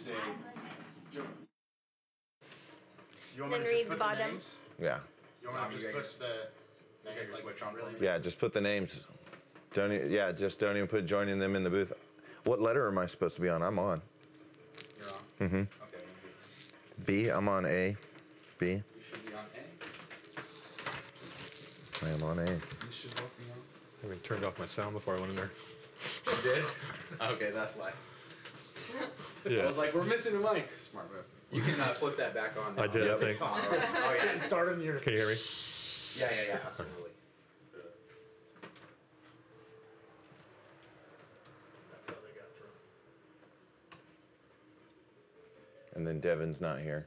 say, join. You want Then me to just read put bottom. the names? Yeah. You want me to just put the your switch on for me? Yeah, just put the names. Don't even put joining them in the booth. What letter am I supposed to be on? I'm on. You're on? Mm-hmm. Okay, it's... B, I'm on A. B. You should be on A. I am on A. You should both be on. I even turned off my sound before I went in there. You did? Okay, that's why. Yeah. I was like, we're missing a mic. Smart move. You can flip that back on now. I did, I think. It's on. Oh, yeah. Starting your. Can you hear me? Yeah, absolutely. That's how they got through. And then Devin's not here.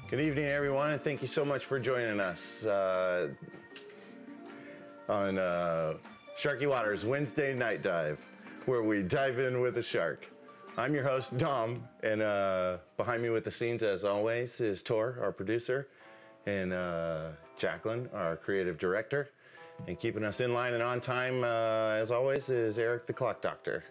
Good evening, everyone, and thank you so much for joining us on Sharky Waters Wednesday Night Dive, where we dive in with a shark. I'm your host, Dom, and behind me with the scenes, as always, is Tor, our producer, and Jacqueline, our creative director. And keeping us in line and on time, as always, is Eric, the clock doctor.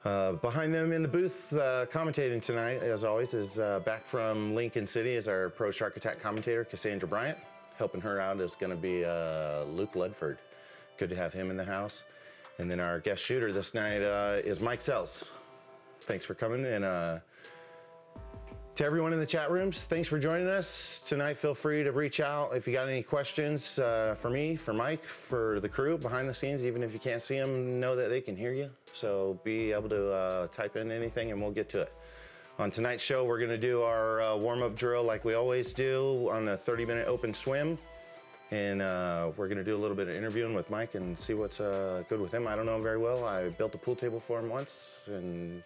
Behind them in the booth, commentating tonight, as always, is back from Lincoln City, is our Pro Shark Attack commentator, Cassandra Bryant. Helping her out is going to be Luke Ludford. Good to have him in the house. And then our guest shooter this night is Mike Sells. Thanks for coming. And to everyone in the chat rooms, thanks for joining us tonight. Feel free to reach out if you got any questions for me, for Mike, for the crew behind the scenes. Even if you can't see them, know that they can hear you. So be able to type in anything and we'll get to it. On tonight's show, we're going to do our warm-up drill like we always do on a 30-minute open swim. And we're going to do a little bit of interviewing with Mike and see what's good with him. I don't know him very well. I built a pool table for him once, and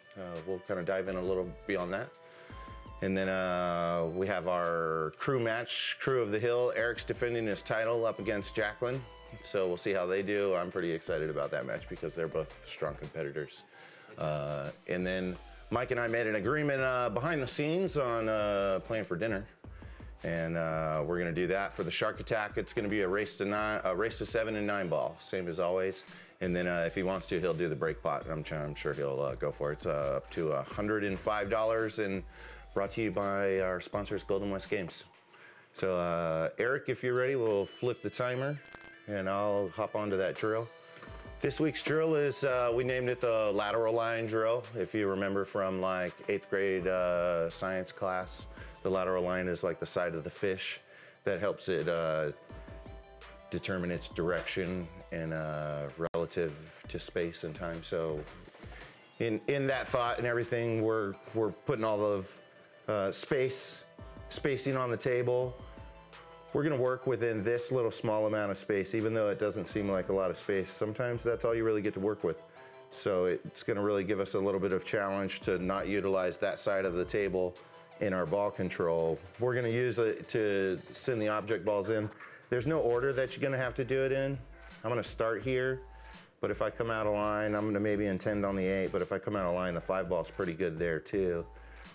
we'll kind of dive in a little beyond that. And then we have our crew match, Crew of the Hill. Eric's defending his title up against Jacqueline. So we'll see how they do. I'm pretty excited about that match because they're both strong competitors. And then Mike and I made an agreement behind the scenes on playing for dinner. And we're gonna do that for the Shark Attack. It's gonna be a race to 7 and 9 ball, same as always. And then if he wants to, he'll do the break pot. I'm sure he'll go for it. It's up to $105 and brought to you by our sponsors, Golden West Games. So Eric, if you're ready, we'll flip the timer and I'll hop onto that drill. This week's drill is, we named it the lateral line drill. If you remember from like 8th grade science class, the lateral line is like the side of the fish that helps it determine its direction and relative to space and time. So in that thought and everything, we're putting all of spacing on the table. We're gonna work within this little small amount of space, even though it doesn't seem like a lot of space. Sometimes that's all you really get to work with. So it's gonna really give us a little bit of challenge to not utilize that side of the table in our ball control. We're gonna use it to send the object balls in. There's no order that you're gonna have to do it in. I'm gonna start here, but if I come out of line, I'm gonna maybe intend on the 8, but if I come out of line, the 5 ball's pretty good there too.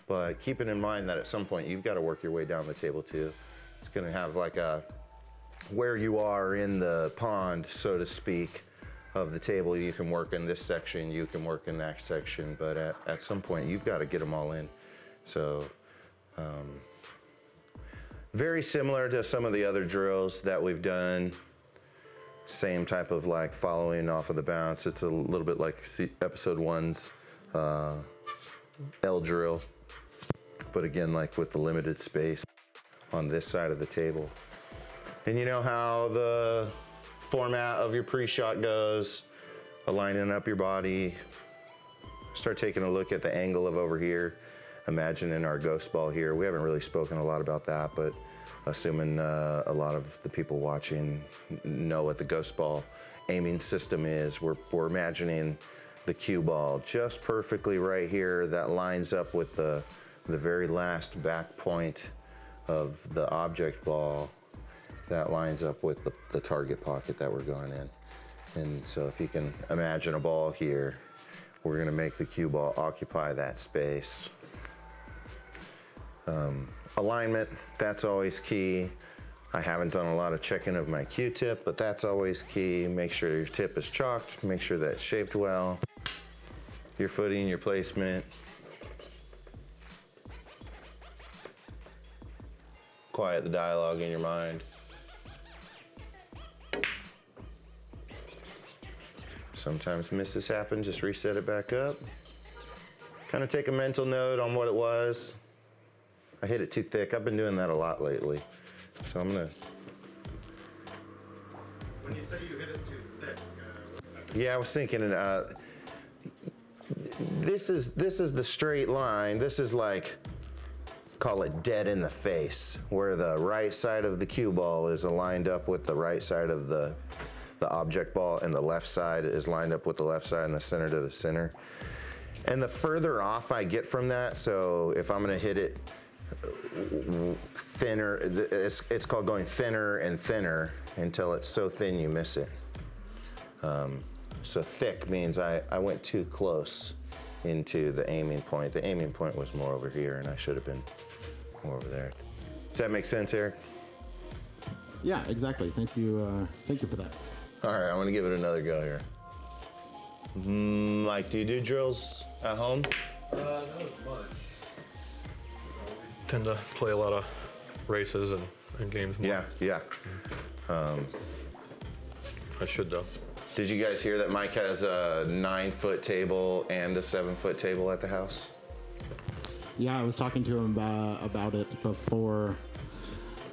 But keeping in mind that at some point you've got to work your way down the table too. It's going to have like a where you are in the pond, so to speak, of the table. You can work in this section, you can work in that section, but at some point you've got to get them all in. So very similar to some of the other drills that we've done. Same type of like following off of the bounce. It's a little bit like episode 1's L drill. But again, like with the limited space on this side of the table. And you know how the format of your pre-shot goes, aligning up your body. Start taking a look at the angle of over here. Imagining our ghost ball here. We haven't really spoken a lot about that, but assuming a lot of the people watching know what the ghost ball aiming system is, we're imagining the cue ball just perfectly right here that lines up with the very last back point of the object ball that lines up with the target pocket that we're going in. And so if you can imagine a ball here, we're gonna make the cue ball occupy that space. Alignment, that's always key. I haven't done a lot of checking of my Q-tip, but that's always key. Make sure your tip is chalked, make sure that's shaped well. Your footing, your placement. Quiet the dialogue in your mind. Sometimes misses happen, just reset it back up. Kind of take a mental note on what it was. I hit it too thick. I've been doing that a lot lately. So I'm gonna. When you say you hit it too thick, Yeah, I was thinking, this is the straight line. This is like, call it dead in the face, where the right side of the cue ball is aligned up with the right side of the object ball, and the left side is lined up with the left side and the center to the center. And the further off I get from that, so if I'm gonna hit it thinner. It's called going thinner and thinner until it's so thin you miss it. So thick means I went too close into the aiming point. The aiming point was more over here, and I should have been more over there. Does that make sense, Eric? Yeah, exactly. Thank you for that. All right, I'm gonna give it another go here. Mike, do you do drills at home? Not as much. Tend to play a lot of races and games more. Yeah. I should though. Did you guys hear that Mike has a 9-foot table and a 7-foot table at the house? Yeah, I was talking to him about it before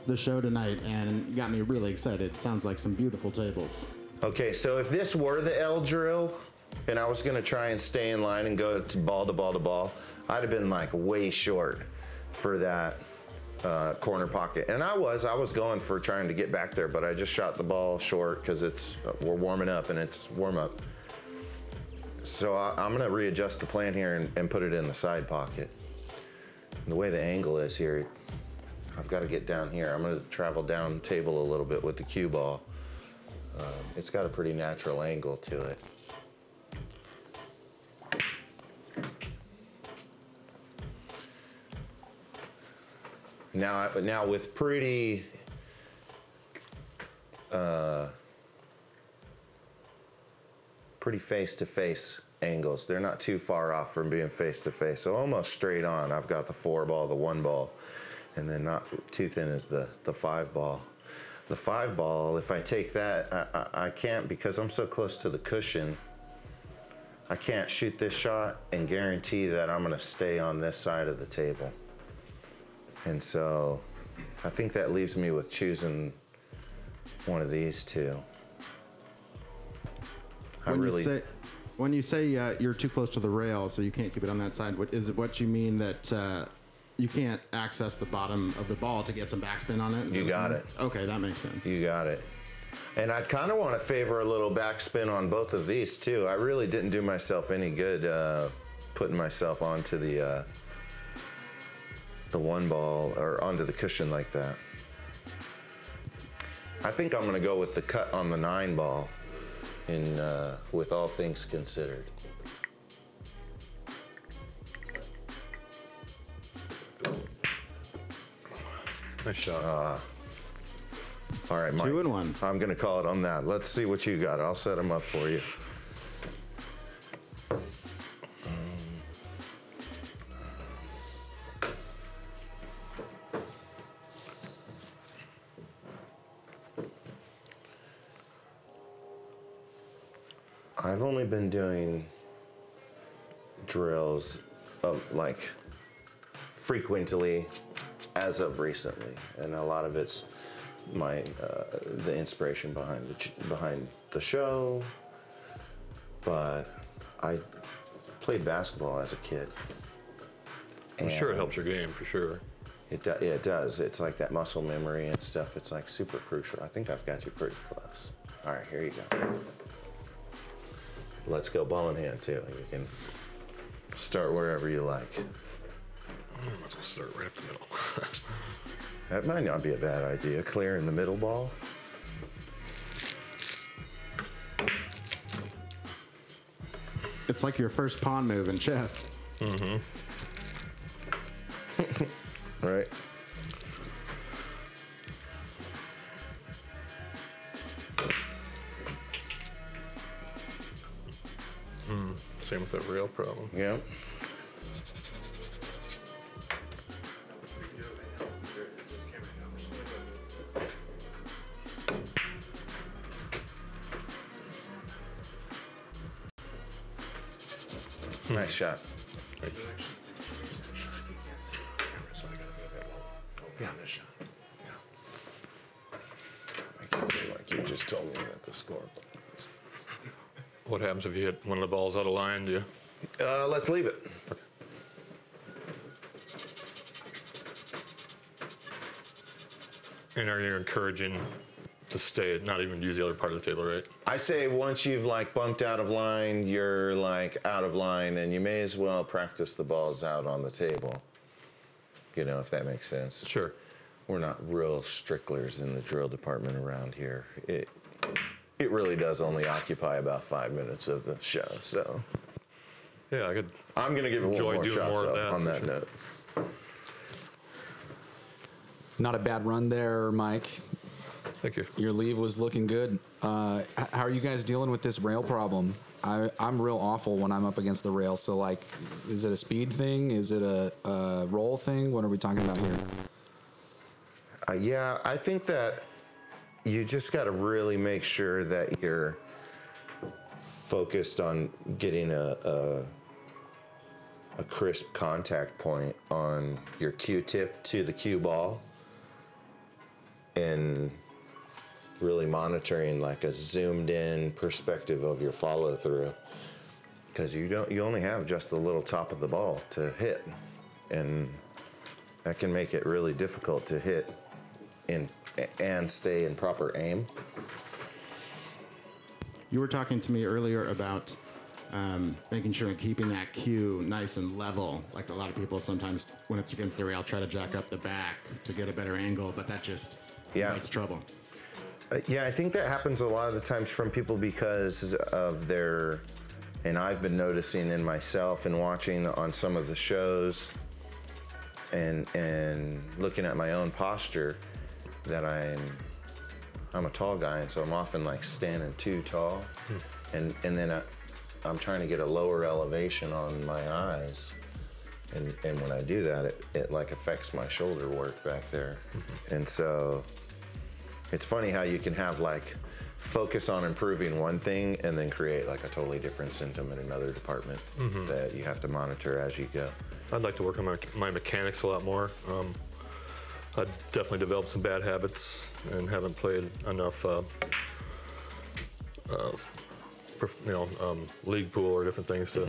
the show tonight, and it got me really excited. Sounds like some beautiful tables. Okay, so if this were the L drill, and I was gonna try and stay in line and go to ball to ball to ball, I'd have been like way short for that corner pocket. And I was going for trying to get back there, but I just shot the ball short because we're warming up and it's warm up. So I'm gonna readjust the plan here and put it in the side pocket. And the way the angle is here, I've got to get down here. I'm gonna travel down table a little bit with the cue ball. It's got a pretty natural angle to it. Now with pretty face-to-face angles. They're not too far off from being face-to-face. So almost straight on. I've got the 4 ball, the 1 ball, and then not too thin as the 5 ball. The 5 ball, if I take that, I can't, because I'm so close to the cushion, I can't shoot this shot and guarantee that I'm gonna stay on this side of the table. And so I think that leaves me with choosing one of these two. When you say you're too close to the rail, so you can't keep it on that side, what you mean that you can't access the bottom of the ball to get some backspin on it? You got it. Okay, that makes sense. You got it. And I'd kind of want to favor a little backspin on both of these too. I really didn't do myself any good putting myself onto the 1 ball or onto the cushion like that. I think I'm going to go with the cut on the 9 ball with all things considered. Nice shot. All right, Mike. 2 and 1. I'm going to call it on that. Let's see what you got. I'll set them up for you. I've only been doing drills like frequently as of recently, and a lot of it's the inspiration behind the show. But I played basketball as a kid. I'm sure it helps your game for sure. It does. It's like that muscle memory and stuff. It's like super crucial. I think I've got you pretty close. All right, here you go. Let's go ball in hand too. You can start wherever you like. I might as well start right up the middle. That might not be a bad idea. Clearing the middle ball. It's like your first pawn move in chess. Mm-hmm. Right. Same with that rail problem. Yeah. Nice shot. Thanks. Yeah. I guess like you just told me that the score. What happens if you hit one of the balls out of line? Do you? Let's leave it. Okay. And are you encouraging to stay, not even use the other part of the table, right? I say once you've like bumped out of line, you're like out of line, and you may as well practice the balls out on the table. you know, if that makes sense. Sure. We're not real stricklers in the drill department around here. It really does only occupy about 5 minutes of the show, so. Yeah, I could. I'm going to give it one Enjoy more doing shot, more of though, that, on for that sure. note. Not a bad run there, Mike. Thank you. Your leave was looking good. How are you guys dealing with this rail problem? I'm real awful when I'm up against the rail. So, like, is it a speed thing? Is it a roll thing? What are we talking about here? Yeah, I think that you just got to really make sure that you're focused on getting a crisp contact point on your cue tip to the cue ball, and really monitoring like a zoomed in perspective of your follow through, because you only have just the little top of the ball to hit, and that can make it really difficult to hit and stay in proper aim. You were talking to me earlier about making sure and keeping that cue nice and level. Like a lot of people sometimes, when it's against the rail, try to jack up the back to get a better angle, but that just invites trouble. Yeah, I think that happens a lot of the times from people because of their, and I've been noticing in myself and watching on some of the shows and looking at my own posture, that I'm a tall guy, and so I'm often like standing too tall, and then I'm trying to get a lower elevation on my eyes, and when I do that, it like affects my shoulder work back there, and so it's funny how you can have like focus on improving one thing and then create like a totally different symptom in another department that you have to monitor as you go. I'd like to work on my mechanics a lot more. I've definitely developed some bad habits and haven't played enough, league pool or different things to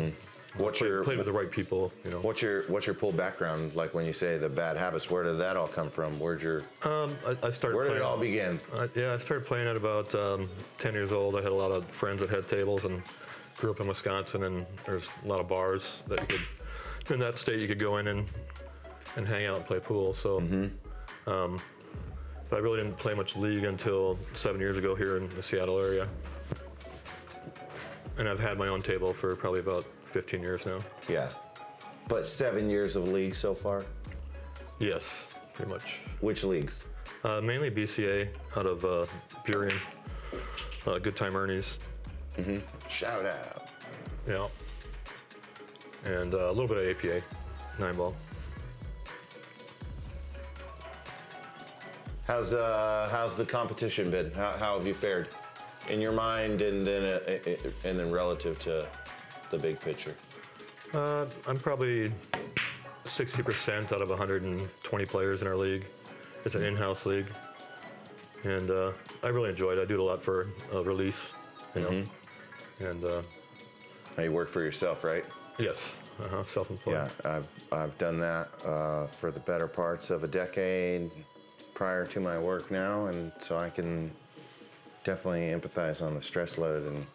play with the right people. You know. What's your pool background like when you say the bad habits? Where did that all come from? Where'd your I started. where did playing, it all begin? I started playing at about 10 years old. I had a lot of friends that had tables and grew up in Wisconsin, and there's a lot of bars that you could, in that state, you could go in and hang out and play pool. So. But I really didn't play much league until 7 years ago here in the Seattle area. And I've had my own table for probably about 15 years now. Yeah, but 7 years of league so far. Yes, pretty much. Which leagues? Mainly BCA out of Burien, Good Time Ernie's. Shout out. Yeah. And a little bit of APA, 9-ball. How's the competition been? How have you fared in your mind, and then relative to the big picture? I'm probably 60% out of 120 players in our league. It's an in-house league, and I really enjoy it. I do it a lot for release, you know. And Now you work for yourself, right? yes, self-employed. Yeah, I've done that for the better parts of a decade prior to my work now, and so I can definitely empathize on the stress load and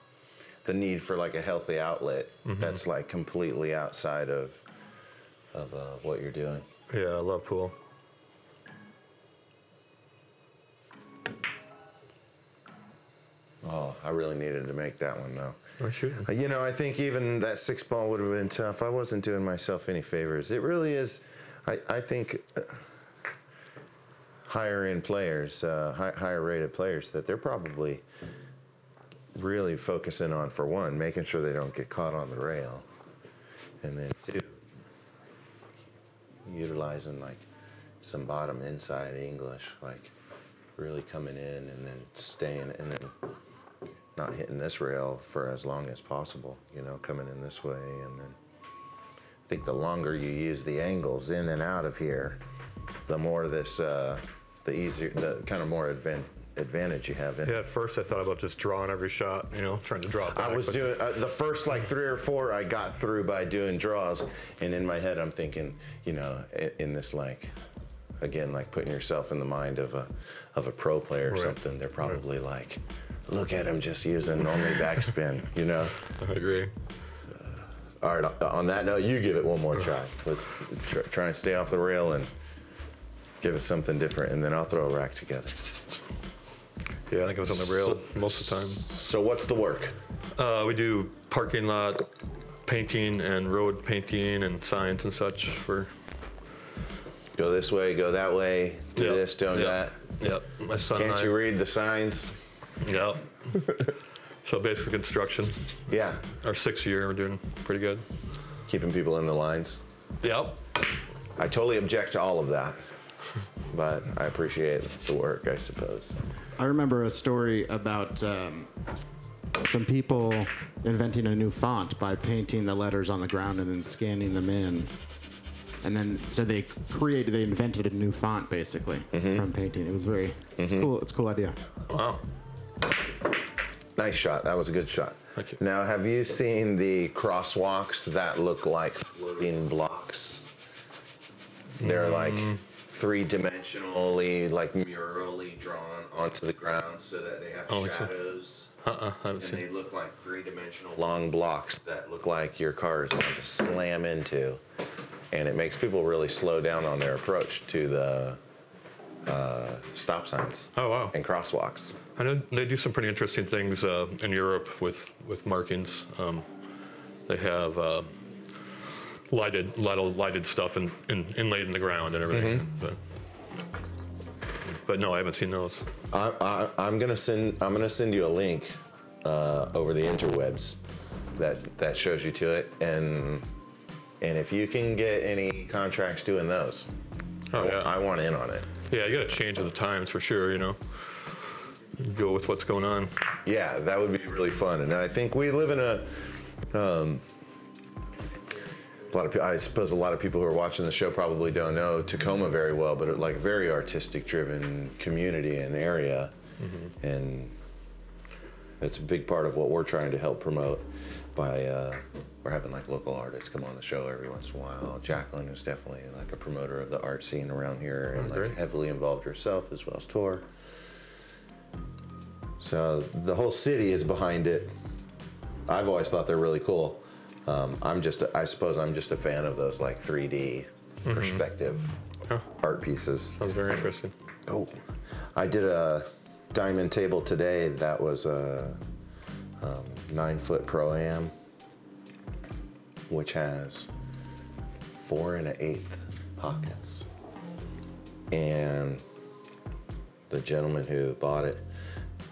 the need for like a healthy outlet that's like completely outside of what you're doing. Yeah, I love pool. Oh, I really needed to make that one though. I should. You know, I think even that 6-ball would have been tough. I wasn't doing myself any favors. It really is. I think higher end players, higher rated players, that they're probably really focusing on, for one, making sure they don't get caught on the rail, and then two, utilizing like some bottom inside English, like really coming in and then staying, and then not hitting this rail for as long as possible, you know, coming in this way. And then I think the longer you use the angles in and out of here, the more this, the easier, the kind of more advantage you have in Yeah, it. at first I thought about just drawing every shot, you know, trying to draw it back. I was but- doing the first like 3 or 4 I got through by doing draws, and in my head I'm thinking, you know, in this like, again, like putting yourself in the mind of a pro player or Right. something. They're probably like, look at him just using only backspin, you know. I agree. All right, on that note, you give it one more try. Let's try and stay off the rail and give us something different, and then I'll throw a rack together. Yeah, I think I was on the rail most of the time. So what's the work? We do parking lot painting and road painting and signs and such for. Go this way, go that way, do Yep, this, don't yep, that. Yep. My son and Can't I. you read the signs? Yep. So basically construction. Yeah, Our 6th year, we're doing pretty good. keeping people in the lines. Yep. I totally object to all of that, but I appreciate the work, I suppose. I remember a story about some people inventing a new font by painting the letters on the ground and then scanning them in. And then, so they invented a new font basically from painting. It was it's cool. It's a cool idea. Wow. Nice shot. That was a good shot. Thank you. Now, have you seen the crosswalks that look like floating blocks? They're like three-dimensionally, like murally drawn onto the ground so that they have Oh, like so. shadows. I haven't And seen. they look like three-dimensional long blocks that look like your car is going to slam into. And it makes people really slow down on their approach to the stop signs Oh, wow. and crosswalks. I know they do some pretty interesting things in Europe with markings. They have lighted stuff inlaid in the ground and everything. But no, I haven't seen those. I'm gonna send you a link over the interwebs that shows you to it, and if you can get any contracts doing those, Oh yeah. I want in on it. Yeah, you got to change with the times for sure. Go with what's going on. Yeah, that would be really fun. And I think we live in a lot of people. I suppose a lot of people who are watching the show probably don't know Tacoma very well, but like very artistic-driven community and area, and it's a big part of what we're trying to help promote by we're having like local artists come on the show every once in a while. Jacqueline is definitely like a promoter of the art scene around here and like great. heavily involved herself as well as Tor. So the whole city is behind it. I've always thought they're really cool. I suppose I'm just a fan of those like 3D perspective Oh, art pieces. sounds very interesting. Oh, I did a diamond table today that was a 9-foot Pro-Am, which has 4 1/8 pockets. And the gentleman who bought it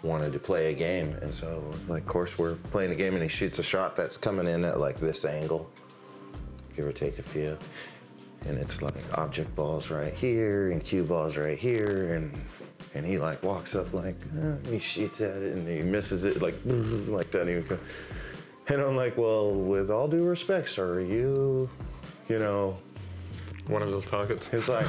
wanted to play a game, and so like, of course, we're playing a game, and he shoots a shot that's coming in at like this angle, give or take a few, and it's like object balls right here and cue balls right here, and he like walks up like he shoots at it and he misses it like that, and I'm like, well, with all due respect, sir, are you know. One of those pockets. It's like,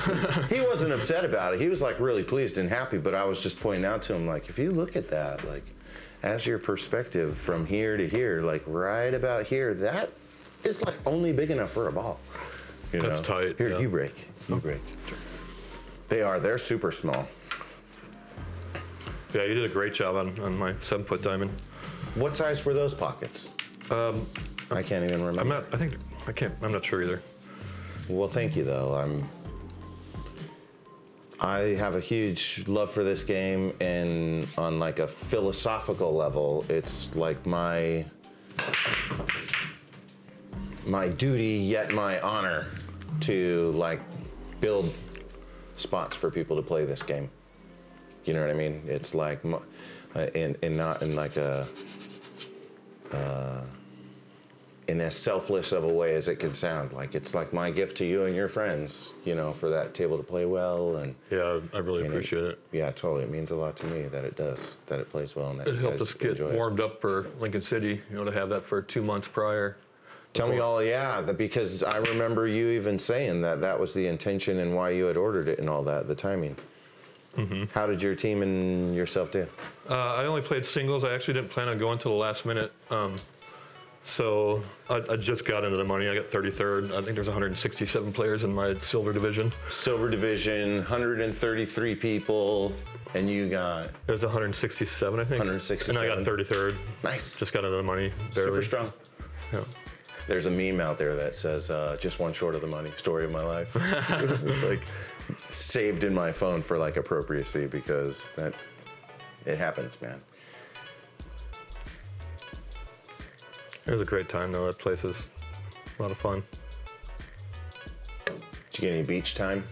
he wasn't upset about it. He was like really pleased and happy, but I was just pointing out to him, like, if you look at that, like, as your perspective from here to here, like right about here, that is like only big enough for a ball. You That's know? tight, Here, yeah. you break. They're super small. Yeah, you did a great job on my 7-foot diamond. What size were those pockets? I can't even remember. I'm not sure either. Well, thank you, though. I have a huge love for this game, and on like a philosophical level, it's like my duty, yet my honor, to like build spots for people to play this game. You know what I mean? It's like, and not in like a. In as selfless of a way as it could sound. Like, it's like my gift to you and your friends, for that table to play well. And Yeah, I really appreciate it. yeah, totally. It means a lot to me that it does, that it plays well. And that It you helped guys us get enjoy it. warmed up for Lincoln City, to have that for 2 months prior. Tell me all, because I remember you even saying that was the intention and why you had ordered it and all that, the timing. How did your team and yourself do? I only played singles. I actually didn't plan on going till the last minute. So I just got into the money. I got 33rd. I think there's 167 players in my silver division. Silver division, 133 people, and you got There's 167, I think. 167. And I got 33rd. nice, Just got into the money, barely. super strong. Yeah. There's a meme out there that says, just one short of the money, story of my life. It's like, saved in my phone for like appropriacy because it happens, man. It was a great time though. That place is a lot of fun. Did you get any beach time?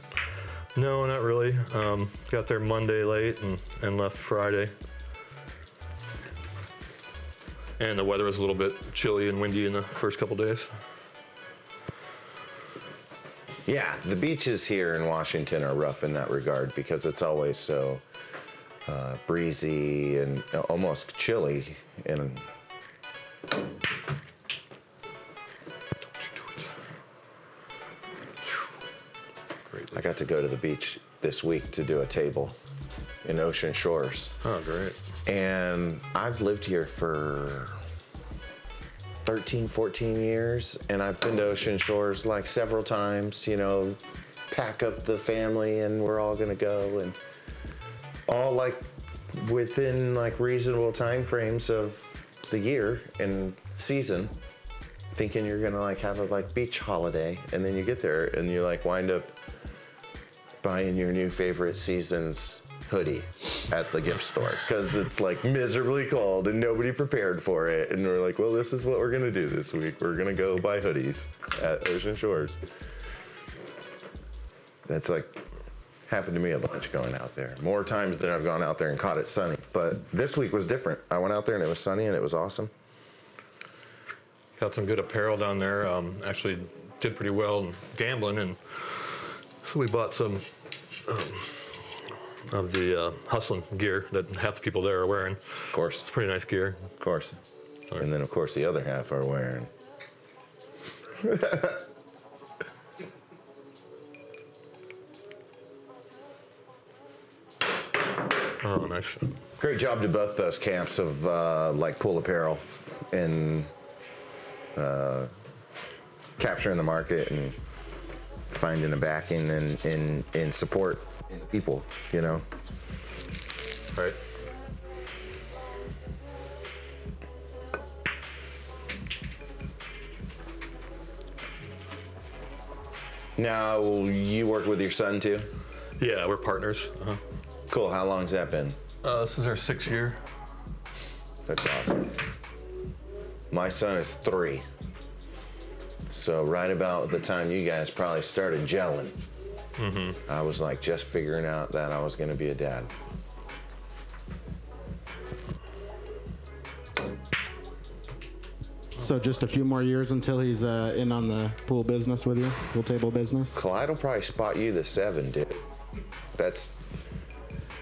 No, not really. Got there Monday late and left Friday. And the weather was a little bit chilly and windy in the first couple days. Yeah, the beaches here in Washington are rough in that regard because it's always so breezy and almost chilly. And I got to go to the beach this week to do a table in Ocean Shores. Oh, great. And I've lived here for 13, 14 years, and I've been to Ocean Shores like several times, you know, pack up the family and we're all gonna go, and all like within like reasonable time frames of the year and season, thinking you're gonna like have a like beach holiday, and then you get there and you like wind up buying your new favorite season's hoodie at the gift store because it's like miserably cold and nobody prepared for it, and we're like, well, this is what we're gonna do this week. We're gonna go buy hoodies at Ocean Shores. That's like happened to me a bunch going out there, more times than I've gone out there and caught it sunny, but this week was different. I went out there and it was sunny and it was awesome. Got some good apparel down there. Actually did pretty well in gambling, and so we bought some of the hustling gear that half the people there are wearing. Of course. It's pretty nice gear. Of course. And then of course the other half are wearing. Oh, nice. Great job to both those camps of like pool apparel and capturing the market and finding the backing and support in people, you know. Right. Now, you work with your son too? Yeah, we're partners. Uh-huh. Cool. How long's that been? This is our 6th year. That's awesome. My son is 3. So right about the time you guys probably started gelling, I was like just figuring out that I was going to be a dad. So just a few more years until he's in on the pool business with you, pool table business? Clyde will probably spot you the 7, dude. That's,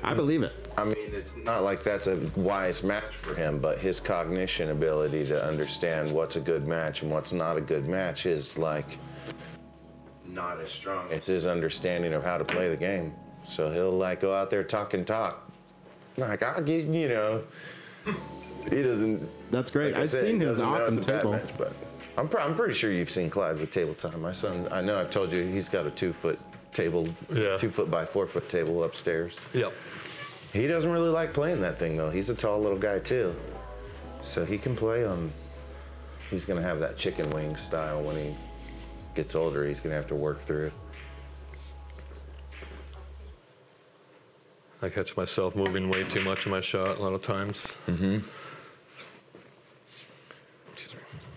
I believe it. I mean, it's not like that's a wise match for him, but his cognition ability to understand what's a good match and what's not a good match is like not as strong as his understanding of how to play the game. So he'll like go out there talk. Like, I'll get, you know, he doesn't. That's great. Like I I've said, seen he his doesn't know awesome it's a bad table. match, but I'm pretty sure you've seen Clyde with table time. My son, I know I've told you, he's got a 2-foot table, Yeah. 2-foot by 4-foot table upstairs. Yep. He doesn't really like playing that thing though. He's a tall little guy too. So he can play on, he's gonna have that chicken wing style when he gets older. He's gonna have to work through. I catch myself moving way too much in my shot a lot of times.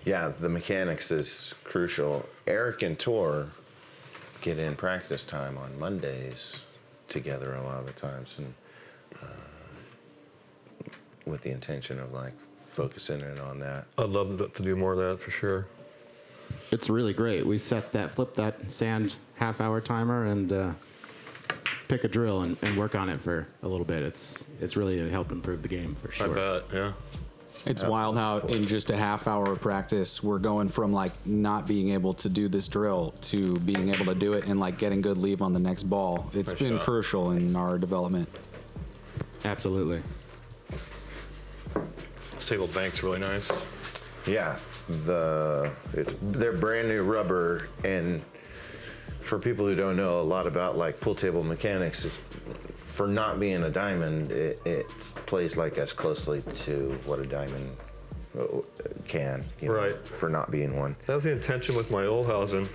Yeah, the mechanics is crucial. Eric and Tor get in practice time on Mondays together a lot of the times, and with the intention of like focusing in on that. I'd love to do more of that for sure. It's really great. We flip that sand half-hour timer and pick a drill and work on it for a little bit. It's really helped improve the game for sure. I bet, yeah. It's wild how in just a half hour of practice, we're going from like not being able to do this drill to being able to do it and like getting good leave on the next ball. It's Nice been shot. crucial in our development. Absolutely. This table bank's really nice. Yeah, they're brand new rubber, and for people who don't know a lot about like pool table mechanics, for not being a diamond, it plays like as closely to what a diamond can, you know, Right. for not being one. That was the intention with my Olhausen.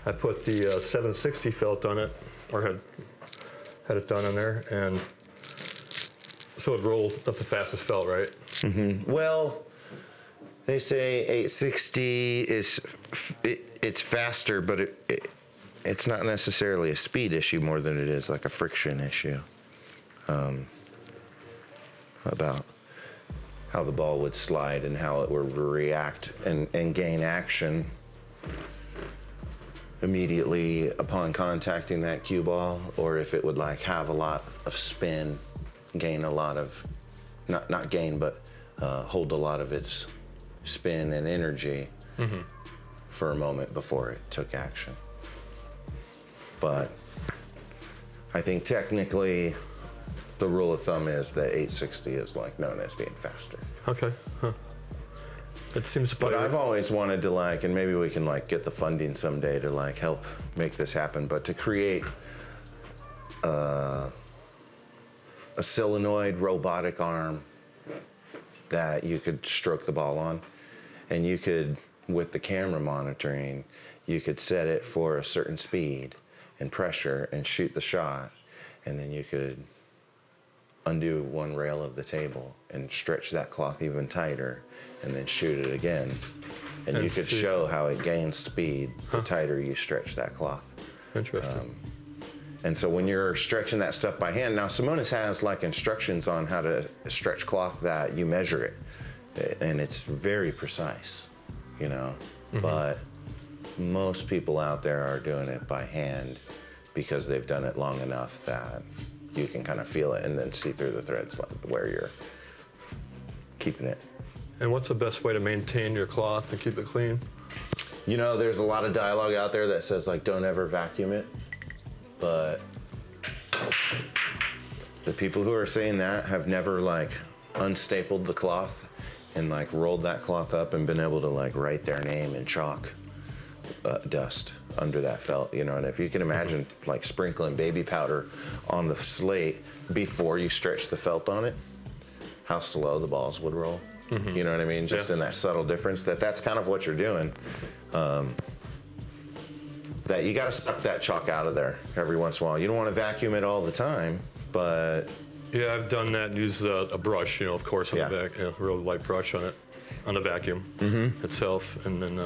I put the 760 felt on it or had it done on there, and so it rolled. That's the fastest felt, right? Well, they say 860 is it's faster, but it's not necessarily a speed issue more than it is like a friction issue. About how the ball would slide and how it would react and gain action immediately upon contacting that cue ball, or if it would like have a lot of spin, gain a lot of, not gain, but hold a lot of its spin and energy for a moment before it took action. But I think technically the rule of thumb is that 860 is like known as being faster. Okay. Huh. It seems to But play. I've always wanted to like, and maybe we can like get the funding someday to like help make this happen, but to create a solenoid robotic arm that you could stroke the ball on, and you could, with the camera monitoring, you could set it for a certain speed and pressure and shoot the shot, and then you could undo one rail of the table and stretch that cloth even tighter and then shoot it again. And you could show how it gains speed the tighter you stretch that cloth. Interesting. And so when you're stretching that stuff by hand, now Simonis has like instructions on how to stretch cloth that you measure it. And it's very precise, you know, but most people out there are doing it by hand because they've done it long enough that you can kind of feel it and then see through the threads like where you're keeping it. And what's the best way to maintain your cloth and keep it clean? You know, there's a lot of dialogue out there that says like, don't ever vacuum it. But the people who are saying that have never like unstapled the cloth and like rolled that cloth up and been able to like write their name in chalk dust under that felt, you know. And if you can imagine like sprinkling baby powder on the slate before you stretch the felt on it, how slow the balls would roll. You know what I mean? Just in that subtle difference, that's kind of what you're doing. That you got to suck that chalk out of there every once in a while. You don't want to vacuum it all the time, but Yeah, I've done that and used a brush, you know, of course, on the back, a real light brush on it, on the vacuum itself, and then.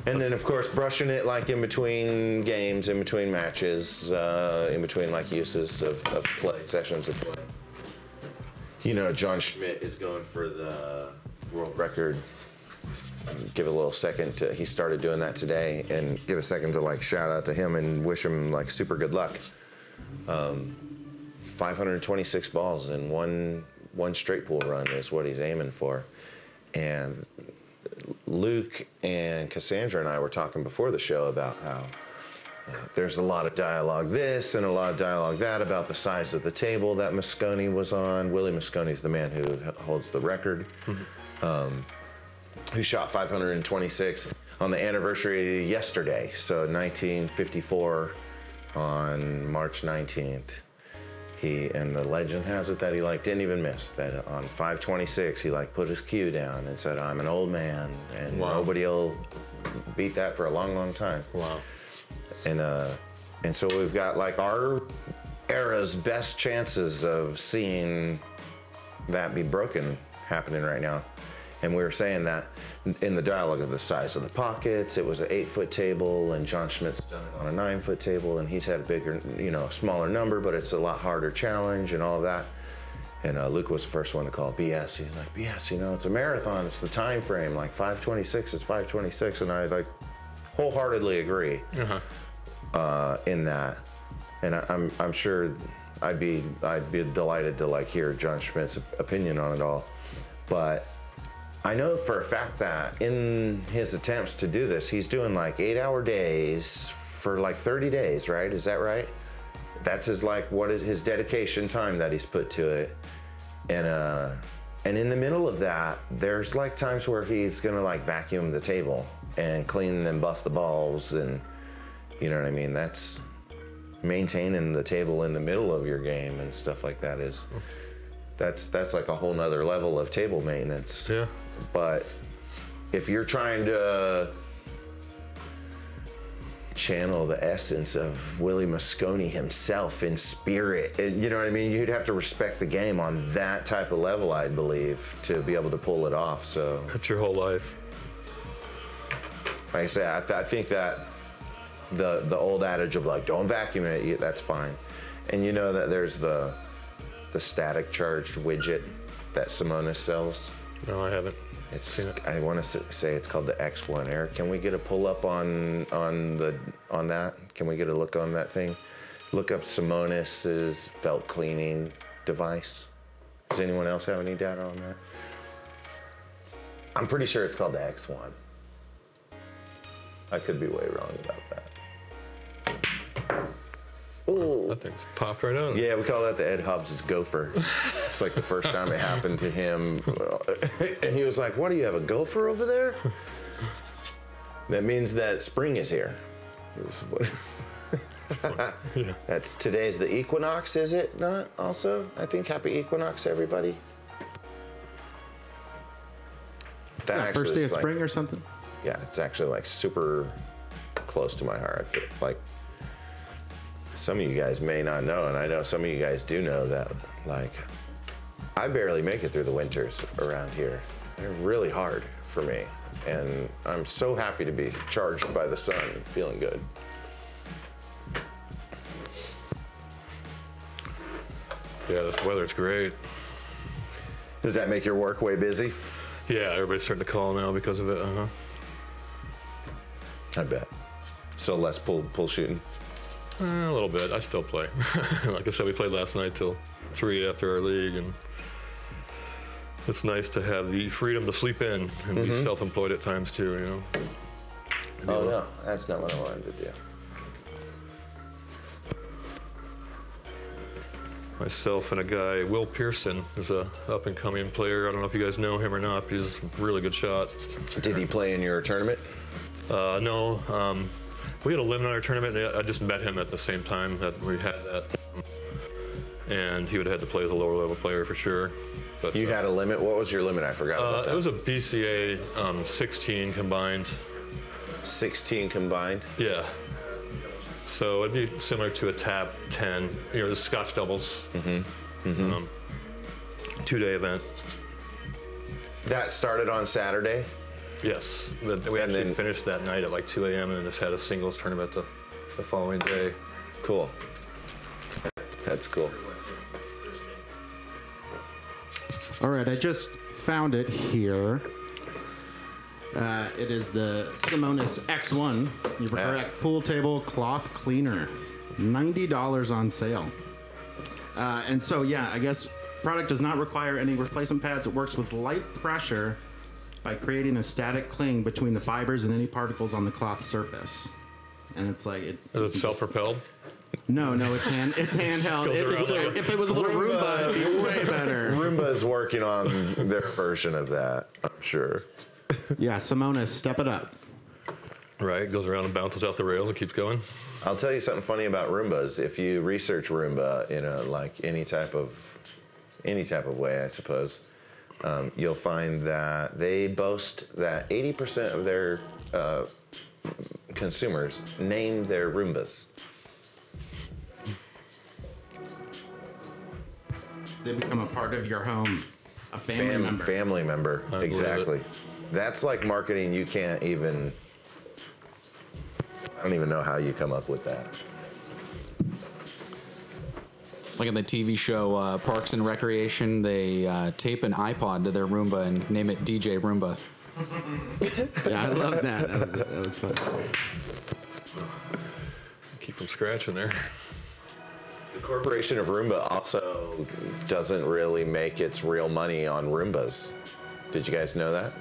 And then, of course, brushing it like in between games, in between matches, in between like uses of play, sessions of play. You know, John Schmidt is going for the world record. Give a little second to, he started doing that today, and give a second to like shout out to him and wish him like super good luck. 526 balls in one straight pool run is what he's aiming for. And Luke and Cassandra and I were talking before the show about how there's a lot of dialogue this and a lot of dialogue that about the size of the table that Mosconi was on. Willie Mosconi's the man who holds the record, who shot 526 on the anniversary yesterday. So 1954 on March 19th. And the legend has it that he like didn't even miss, that on 526 he like put his cue down and said, I'm an old man and nobody will beat that for a long, long time. Wow. And so we've got like our era's best chances of seeing that be broken happening right now. And we were saying that in the dialogue of the size of the pockets, it was an 8-foot table, and John Schmidt's done it on a 9-foot table, and he's had a bigger, you know, smaller number, but it's a lot harder challenge and all of that. And Luke was the first one to call BS. He's like, BS, you know, it's a marathon, it's the time frame, like 526 is 526, and I like wholeheartedly agree in that. And I'm sure I'd be delighted to like hear John Schmidt's opinion on it all, but I know for a fact that in his attempts to do this, he's doing like 8-hour days for like 30 days, right? Is that right? That's his like, what is his dedication time that he's put to it. And in the middle of that, there's like times where he's gonna like vacuum the table and clean and buff the balls, and you know what I mean? That's maintaining the table in the middle of your game and stuff like that is, that's like a whole nother level of table maintenance. Yeah. But if you're trying to channel the essence of Willie Mosconi himself in spirit. You know what I mean? You'd have to respect the game on that type of level, I believe, to be able to pull it off. So That's your whole life. like I say, I think that the old adage of like, don't vacuum it, that's fine. And you know that there's the static charged widget that Simonis sells. No, I haven't. It's, seen it. I want to say it's called the X1. Eric, can we get a pull up on that? Can we get a look on that thing? Look up Simonis's felt cleaning device. Does anyone else have any data on that? I'm pretty sure it's called the X1. I could be way wrong about that. Ooh. That thing's popped right out. Yeah, we call that the Ed Hobbs' gopher. It's like the first time it happened to him. And he was like, what, do you have a gopher over there? That means that spring is here. It was what- Yeah. That's today's the equinox, is it not also? I think happy equinox, everybody. That Yeah, actually first day of is like- spring or something. Yeah, it's actually like super close to my heart. I feel like some of you guys may not know, and I know some of you guys do know that, like, I barely make it through the winters around here. They're really hard for me, and I'm so happy to be charged by the sun and feeling good. Yeah, this weather's great. Does that make your work way busy? Yeah, everybody's starting to call now because of it. I bet. So less pull shooting. A little bit. I still play. Like I said, we played last night till 3 after our league, and it's nice to have the freedom to sleep in and be self-employed at times too. You know. Oh no, that's not what I wanted to do. Myself and a guy, Will Pearson, is a up-and-coming player. I don't know if you guys know him or not, but he's a really good shot. Did he play in your tournament? No, we had a limit on our tournament. And I just met him at the same time that we had that, and he would have had to play as a lower-level player for sure. But You had a limit? What was your limit? I forgot about that. it was a BCA 16 combined. 16 combined? Yeah. So it'd be similar to a TAP 10, you know, the Scotch doubles. 2-day event. That started on Saturday? Yes. We actually then- finished that night at like 2 a.m. and then just had a singles tournament the following day. Cool. That's cool. All right, I just found it here. It is the Simonis X1. You're correct. Pool table cloth cleaner, $90 on sale. And so, yeah, I guess product does not require any replacement pads. It works with light pressure by creating a static cling between the fibers and any particles on the cloth surface. And it's like Is it self-propelled? No, it's handheld. Goes around like- If it was a little Roomba, it'd be way better. Roomba's working on their version of that, I'm sure. Yeah, Simonis, step it up. Right, goes around and bounces off the rails and keeps going. I'll tell you something funny about Roombas. If you research Roomba in a like any type of way, I suppose, you'll find that they boast that 80% of their consumers name their Roombas. They become a part of your home, a family member. Family member, I believe exactly. it. That's like marketing you can't even. I don't even know how you come up with that. It's like in the TV show Parks and Recreation. They tape an iPod to their Roomba and name it DJ Roomba. Yeah, I love that. That was fun. Keep from scratching there. The corporation of Roomba also doesn't really make its real money on Roombas. Did you guys know that?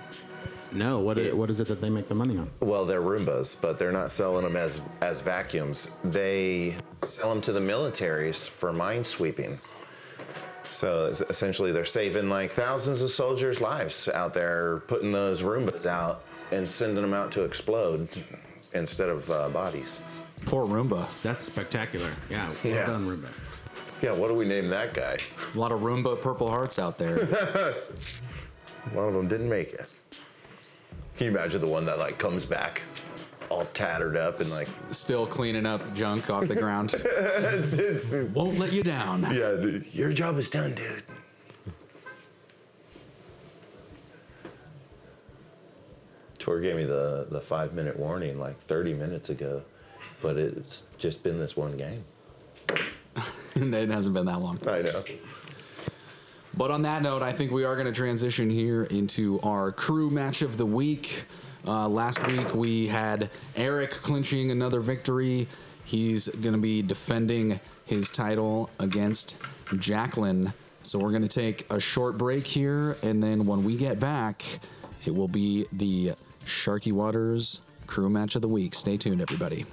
No, what is it that they make the money on? Well, they're Roombas, but they're not selling them as vacuums. They sell them to the militaries for mine sweeping. So essentially, they're saving like thousands of soldiers' lives out there, putting those Roombas out and sending them out to explode instead of bodies. Poor Roomba. That's spectacular. Yeah, well Yeah. done, Roomba. Yeah, what do we name that guy? A lot of Roomba Purple Hearts out there. One of them didn't make it. Can you imagine the one that like comes back all tattered up and like. Still cleaning up junk off the ground. Won't let you down. Yeah, dude, your job is done, dude. Tor gave me the 5-minute warning like 30 minutes ago, but it's just been this one game. It hasn't been that long. I know. But on that note, I think we are going to transition here into our crew match of the week. Last week we had Eric clinching another victory. He's going to be defending his title against Jacqueline. So we're going to take a short break here, and then when we get back, it will be the Sharky Waters crew match of the week. Stay tuned, everybody.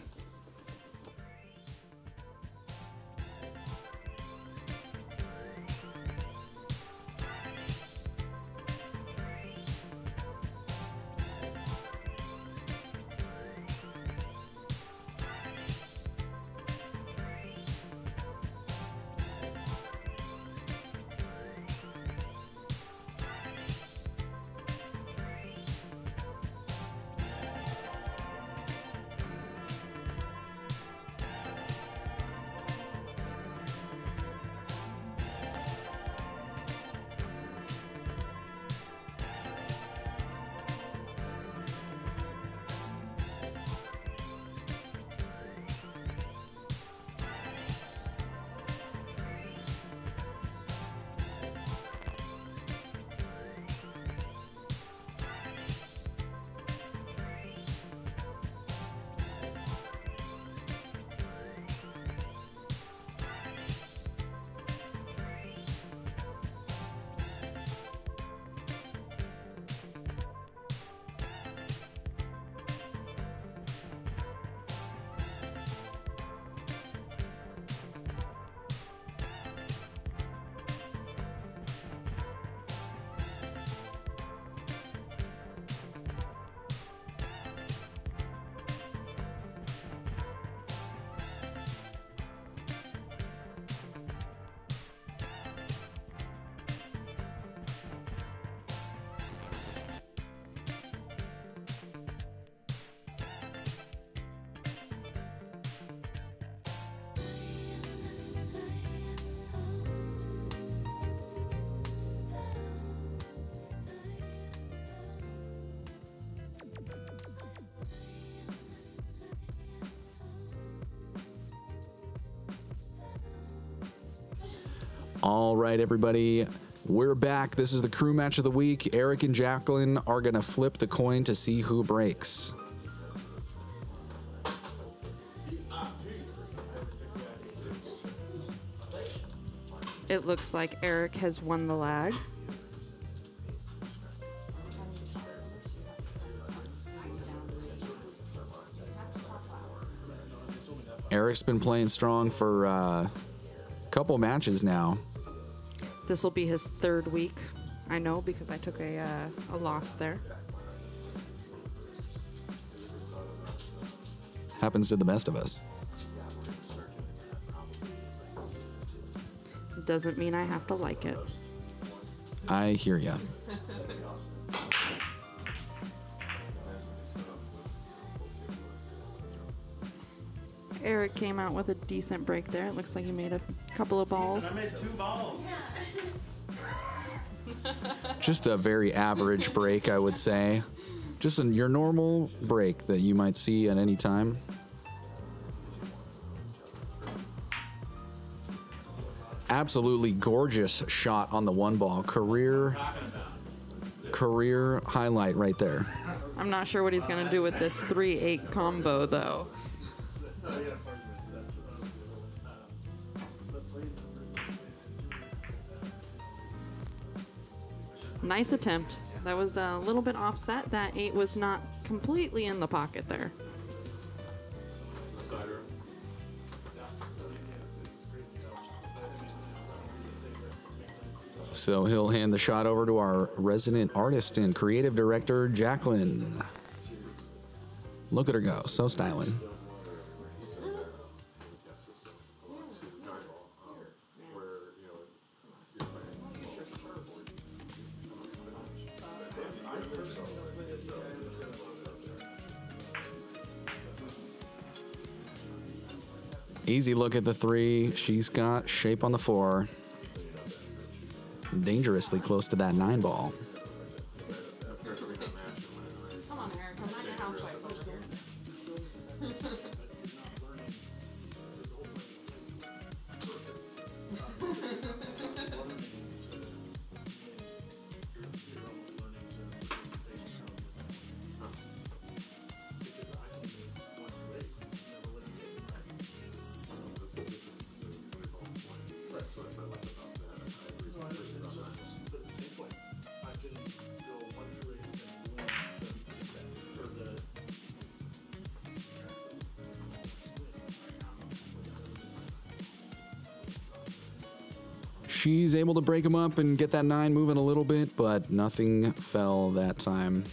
All right, everybody. We're back. This is the crew match of the week. Eric and Jacqueline are going to flip the coin to see who breaks. It looks like Eric has won the lag. Eric's been playing strong for a couple matches now. This will be his third week. I know because I took a loss there. Happens to the best of us. Doesn't mean I have to like it. I hear ya. Eric came out with a decent break there. It looks like he made a couple of balls. I made 2 balls. Just a very average break, I would say. Just your normal break that you might see at any time. Absolutely gorgeous shot on the one ball. Career highlight right there. I'm not sure what he's going to do with this 3-8 combo, though. Nice attempt. That was a little bit offset. That 8 was not completely in the pocket there. So he'll hand the shot over to our resident artist and creative director, Jacqueline. Look at her go, so styling. Easy look at the 3. She's got shape on the 4. Dangerously close to that 9 ball. Come on, Eric. I'm not your housewife. She's able to break him up and get that 9 moving a little bit, but nothing fell that time.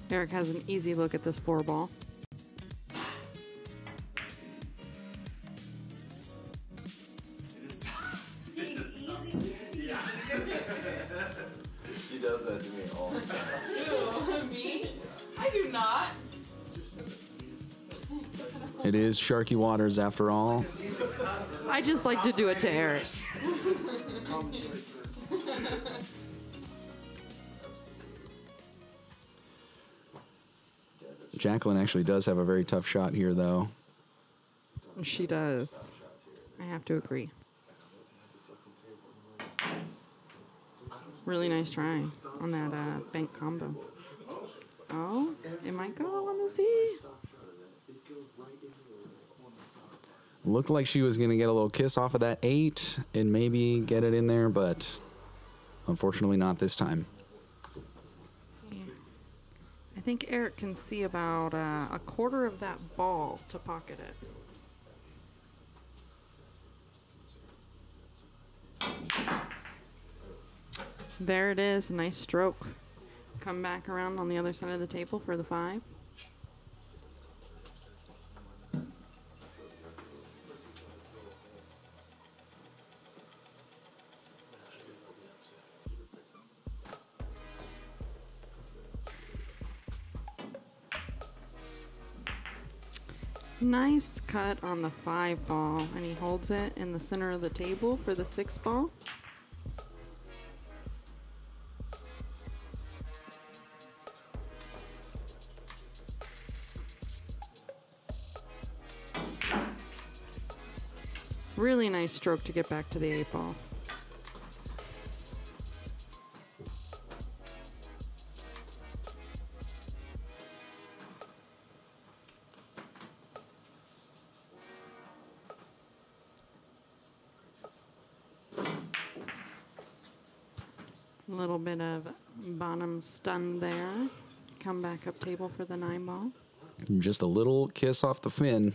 Eric has an easy look at this 4 ball. She does that to me all the time. Me? I do not. It is Sharky Waters after all. I just like to do it to Eric. Jacqueline actually does have a very tough shot here, though. She does. I have to agree. Really nice try on that bank combo. Oh, it might go on the Z. Looked like she was going to get a little kiss off of that 8 and maybe get it in there, but unfortunately not this time. I think Eric can see about a quarter of that ball to pocket it. There it is. Nice stroke. Come back around on the other side of the table for the 5. Nice cut on the 5 ball, and he holds it in the center of the table for the 6 ball. Really nice stroke to get back to the 8 ball. A little bit of bottom stun there. Come back up table for the 9 ball. Just a little kiss off the fin.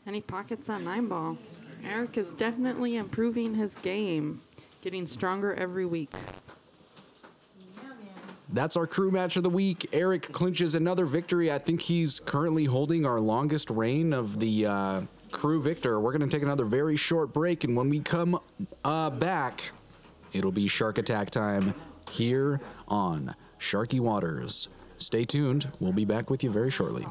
And he pockets that 9 ball. Eric is definitely improving his game, getting stronger every week. That's our crew match of the week. Eric clinches another victory. I think he's currently holding our longest reign of the crew victor. We're going to take another very short break, and when we come back, it'll be Shark Attack time here on Sharky Waters. Stay tuned. We'll be back with you very shortly.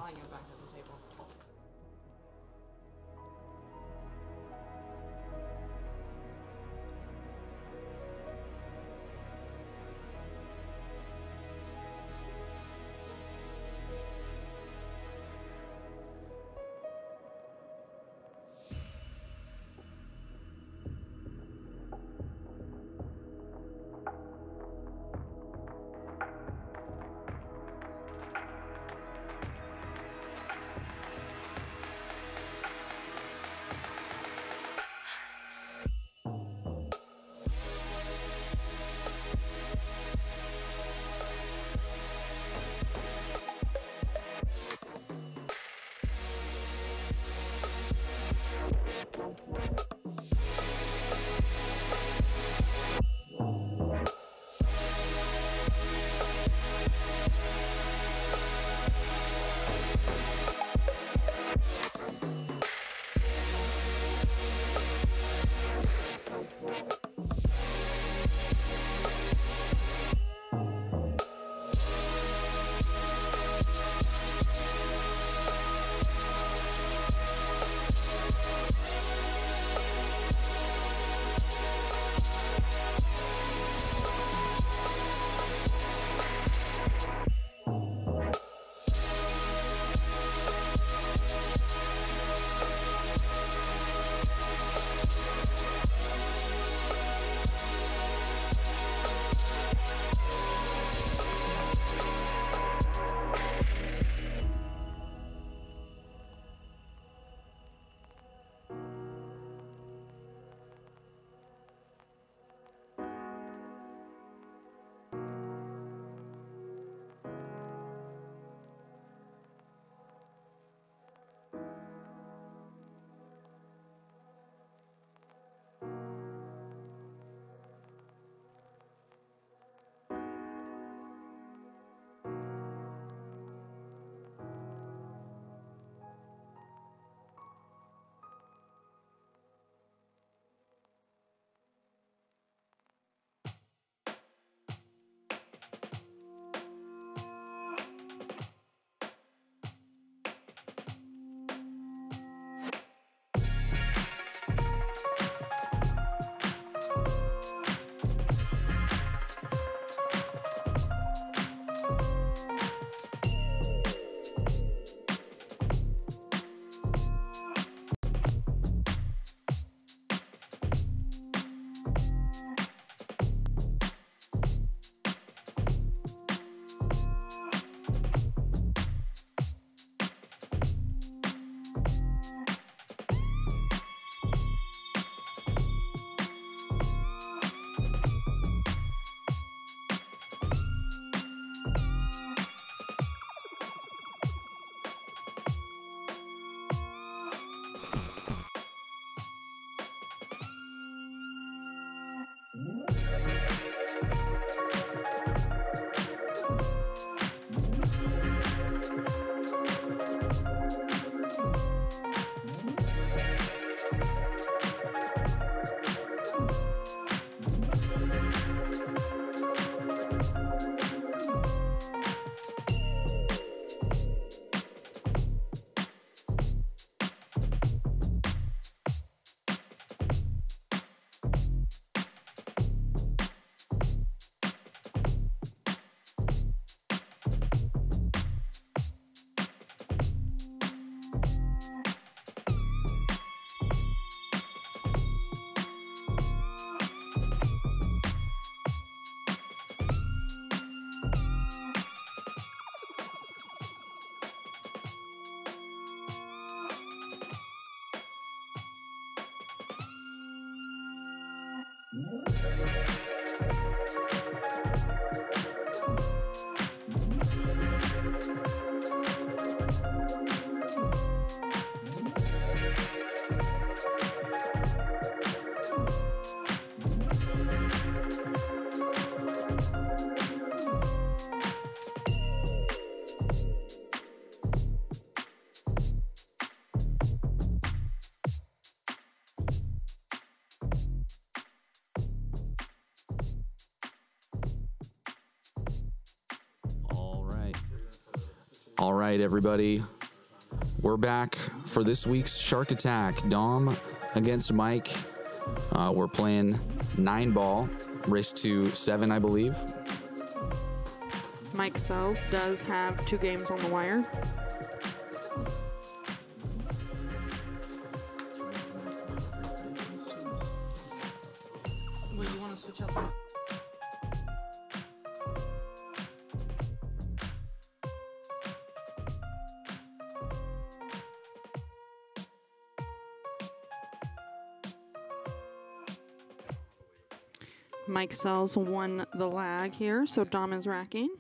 All right, everybody. We're back for this week's Shark Attack. Dom against Mike. We're playing 9-ball, race to 7, I believe. Mike Sells does have 2 games on the wire. Well, you want to switch out the... Mike Sells won the lag here, so Dom is racking.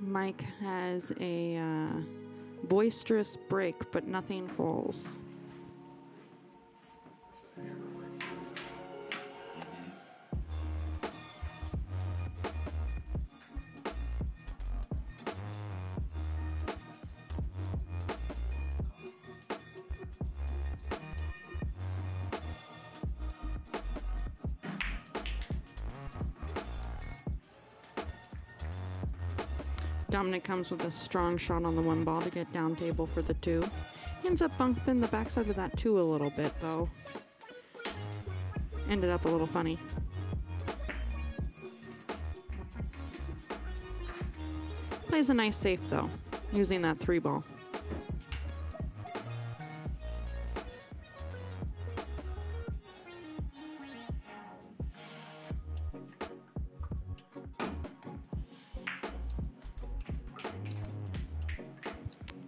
Mike has a boisterous break, but nothing falls. Dominic comes with a strong shot on the 1 ball to get down table for the 2. He ends up bumping the backside of that 2 a little bit, though. Ended up a little funny. Plays a nice safe, though, using that 3 ball.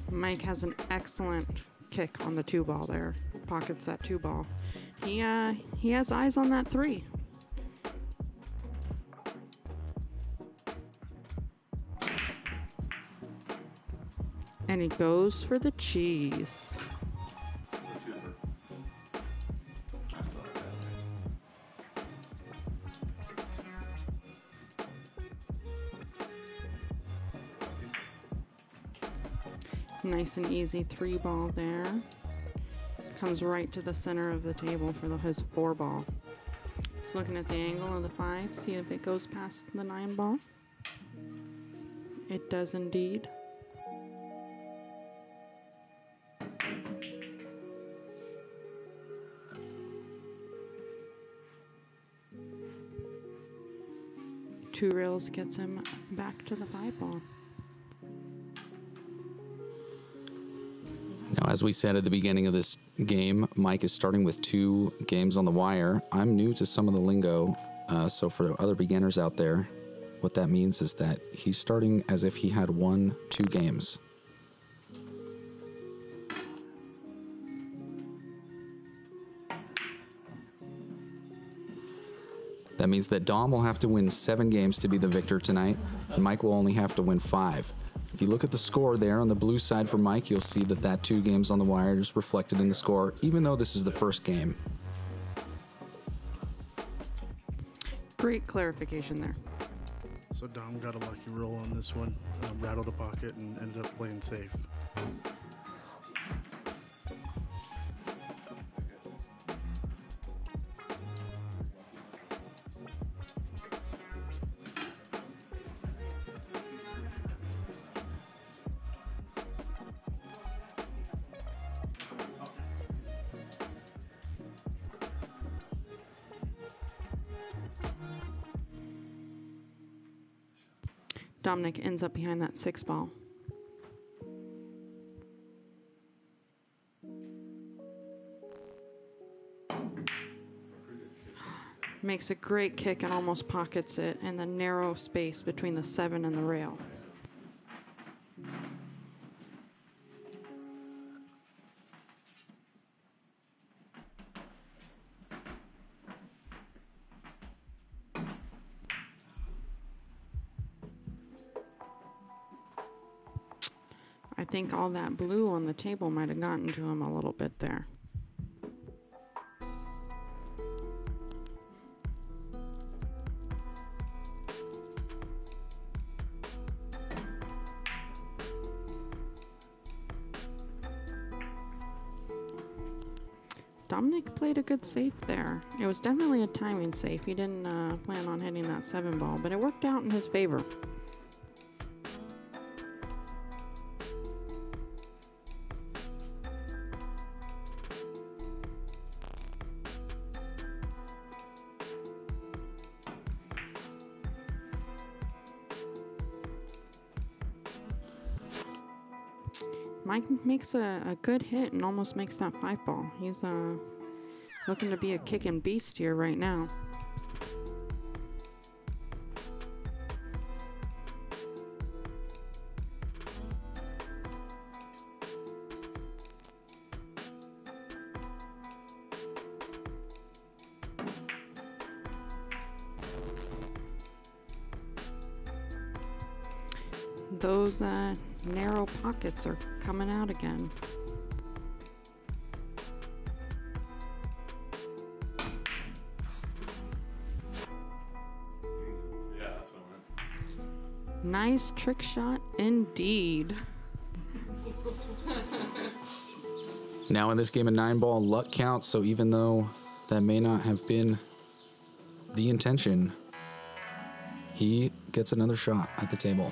Mike has an excellent kick on the 2 ball there. Pockets that 2 ball. He has eyes on that 3. And he goes for the cheese. Nice and easy 3 ball there. Comes right to the center of the table for his 4 ball. He's looking at the angle of the 5, see if it goes past the 9 ball. It does indeed. Two rails gets him back to the 5 ball. Now, as we said at the beginning of this game, Mike is starting with 2 games on the wire. I'm new to some of the lingo, so for other beginners out there, what that means is that he's starting as if he had won 2 games. That means that Dom will have to win 7 games to be the victor tonight, and Mike will only have to win 5. If you look at the score there on the blue side for Mike, you'll see that 2 games on the wire is reflected in the score, even though this is the first game. Great clarification there. So Dom got a lucky roll on this one, rattled the pocket and ended up playing safe. Dominic ends up behind that 6 ball. Makes a great kick and almost pockets it in the narrow space between the 7 and the rail. I think all that blue on the table might have gotten to him a little bit there. Dominic played a good safe there. It was definitely a timing safe. He didn't plan on hitting that 7 ball, but it worked out in his favor. Mike makes a good hit and almost makes that 5 ball. He's looking to be a kicking beast here right now. Those narrow pockets are coming out again. Yeah, that's what I meant. Nice trick shot indeed. Now in this game, a 9-ball luck counts, so even though that may not have been the intention, he gets another shot at the table.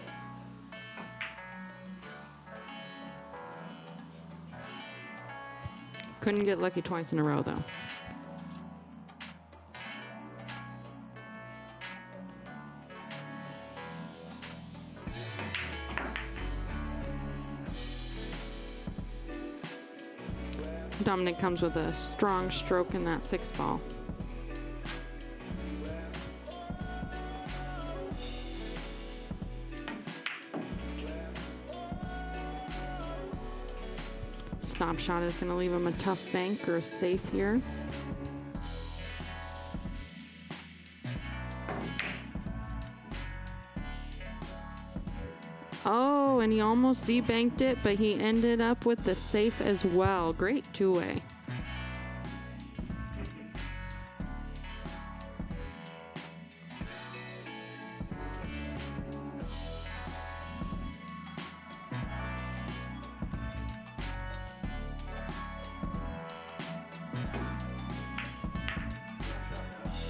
Couldn't get lucky twice in a row, though. Dominic comes with a strong stroke in that 6 ball. Stop shot is going to leave him a tough bank or a safe here. Oh, and he almost Z-banked it, but he ended up with the safe as well. Great two-way.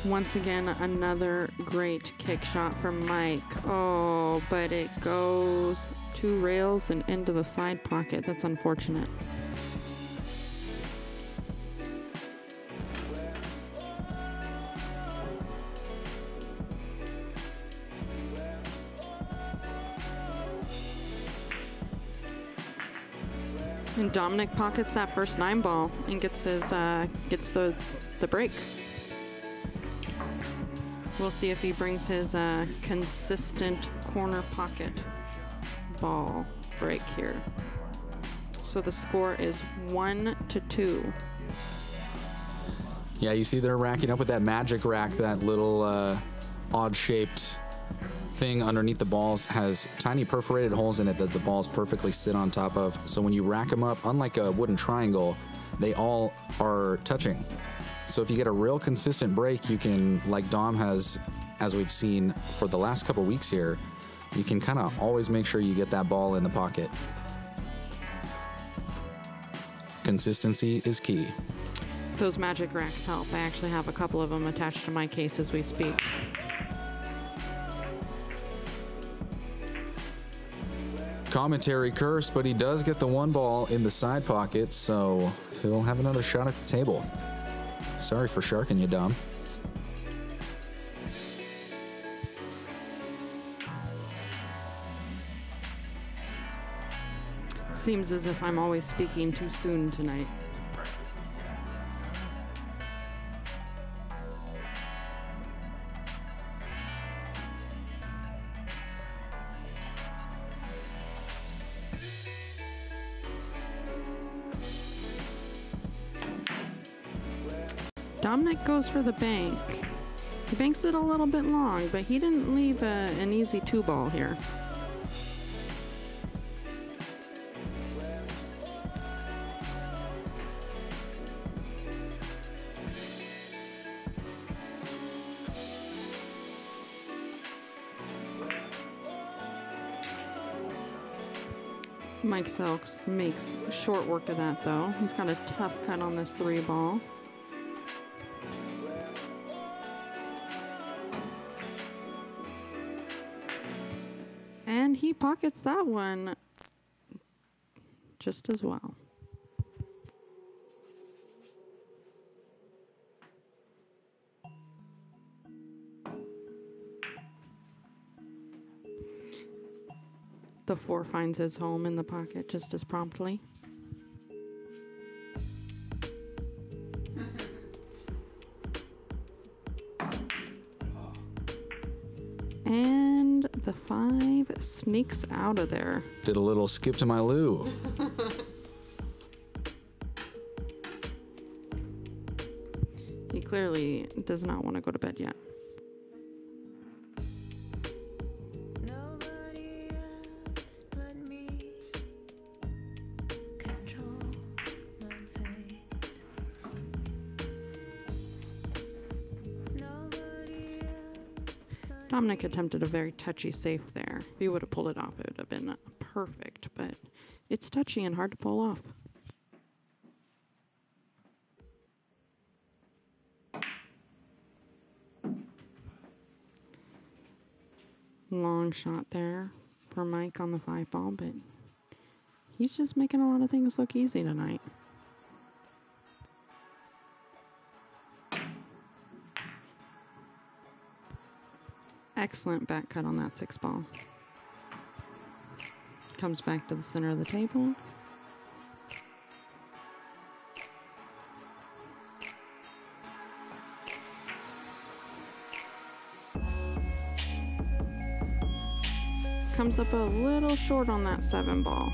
Once again, another great kick shot from Mike. Oh, but it goes 2 rails and into the side pocket. That's unfortunate. And Dominic pockets that first 9 ball and gets his gets the break. We'll see if he brings his consistent corner pocket ball break here. So the score is 1-2. Yeah, you see they're racking up with that magic rack. That little odd-shaped thing underneath the balls has tiny perforated holes in it that the balls perfectly sit on top of. So when you rack them up, unlike a wooden triangle, they all are touching. So if you get a real consistent break, you can, like Dom has, as we've seen for the last couple weeks here, you can kind of always make sure you get that ball in the pocket. Consistency is key. Those magic racks help. I actually have a couple of them attached to my case as we speak. Commentary curse, but he does get the 1 ball in the side pocket, so he'll have another shot at the table. Sorry for sharking you, Dom. Seems as if I'm always speaking too soon tonight. Dominic goes for the bank. He banks it a little bit long, but he didn't leave an easy 2 ball here. Mike Selks makes short work of that, though. He's got a tough cut on this 3 ball. And he pockets that one just as well. The 4 finds his home in the pocket just as promptly. And the 5 sneaks out of there. Did a little skip to my loo. He clearly does not want to go to bed yet. Nobody else but me controls my fate. Nobody else but Dominic attempted a very touchy safe there. If he would have pulled it off, it would have been perfect, but it's touchy and hard to pull off. Long shot there for Mike on the 5 ball, but he's just making a lot of things look easy tonight. Excellent back cut on that 6 ball. Comes back to the center of the table. Comes up a little short on that 7 ball.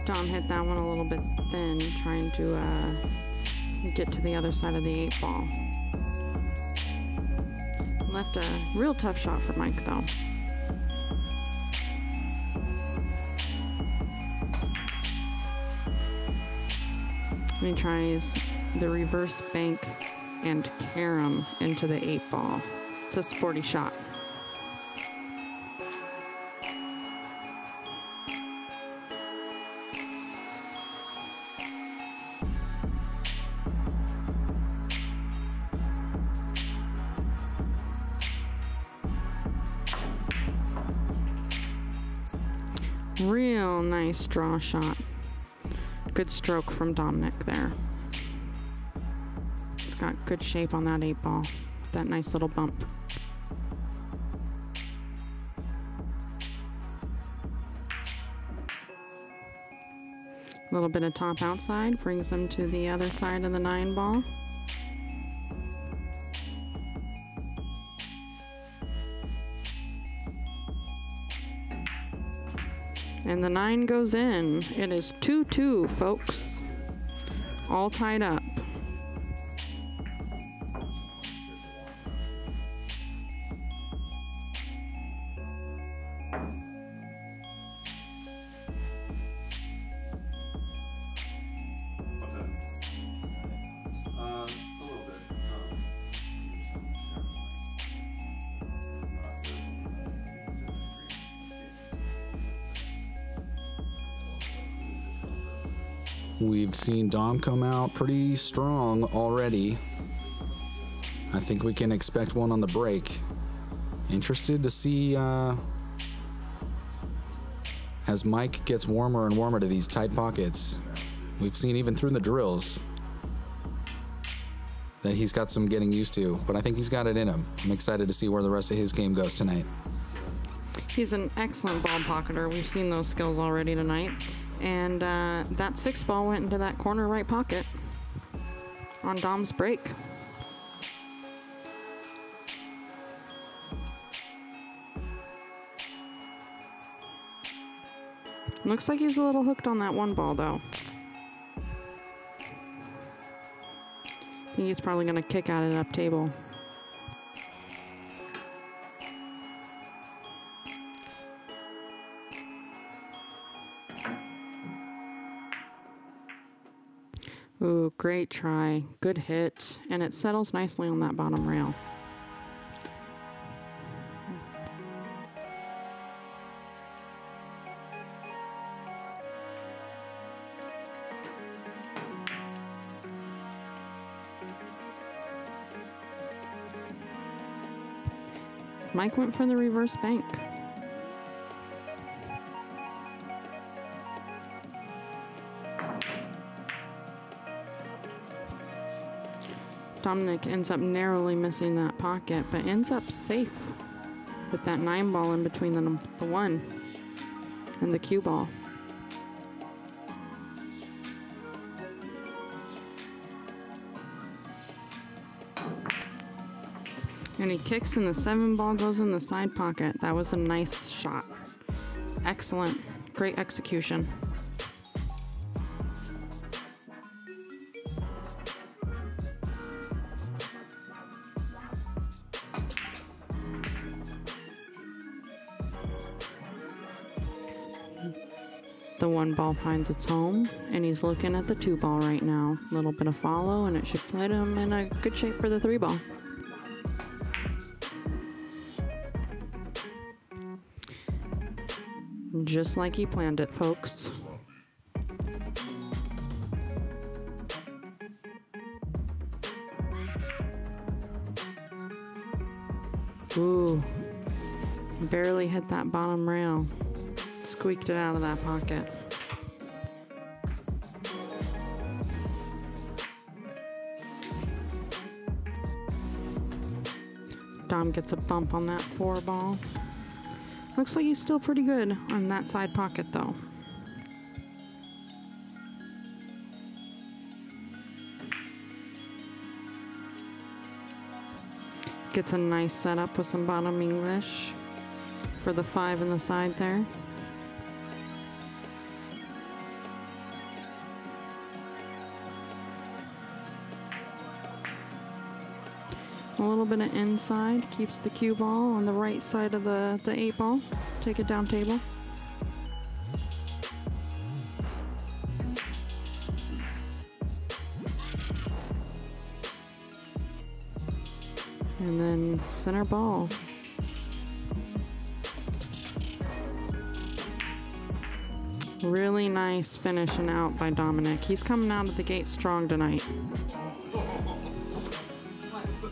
Dom hit that one a little bit thin, trying to get to the other side of the 8 ball. Left a real tough shot for Mike, though. And he tries the reverse bank and carom into the 8 ball. It's a sporty shot. Real nice draw shot. Good stroke from Dominic there. He's got good shape on that 8 ball. That nice little bump. A little bit of top outside brings him to the other side of the 9 ball. And the 9 goes in. It is 2-2, folks. All tied up. A little bit. We've seen Dom come out pretty strong already. I think we can expect one on the break. Interested to see as Mike gets warmer and warmer to these tight pockets. We've seen even through the drills that he's got some getting used to, but I think he's got it in him. I'm excited to see where the rest of his game goes tonight. He's an excellent ball pocketer. We've seen those skills already tonight. And that 6 ball went into that corner right pocket on Dom's break. Looks like he's a little hooked on that 1 ball, though. think he's probably going to kick at it up table. Ooh, great try. Good hit. And it settles nicely on that bottom rail. Mike went for the reverse bank. Dominic ends up narrowly missing that pocket, but ends up safe with that 9 ball in between the 1 and the cue ball. And he kicks and the 7 ball goes in the side pocket. That was a nice shot. Excellent. Great execution. The 1 ball finds its home, and he's looking at the 2 ball right now. A little bit of follow, and it should put him in a good shape for the 3 ball. Just like he planned it, folks. Ooh, barely hit that bottom rail. Squeaked it out of that pocket. Dom gets a bump on that 4 ball. Looks like he's still pretty good on that side pocket, though. Gets a nice setup with some bottom English for the 5 in the side there. A little bit of inside, keeps the cue ball on the right side of the 8 ball. Take it down table. And then center ball. Really nice finishing out by Dominic. He's coming out of the gate strong tonight.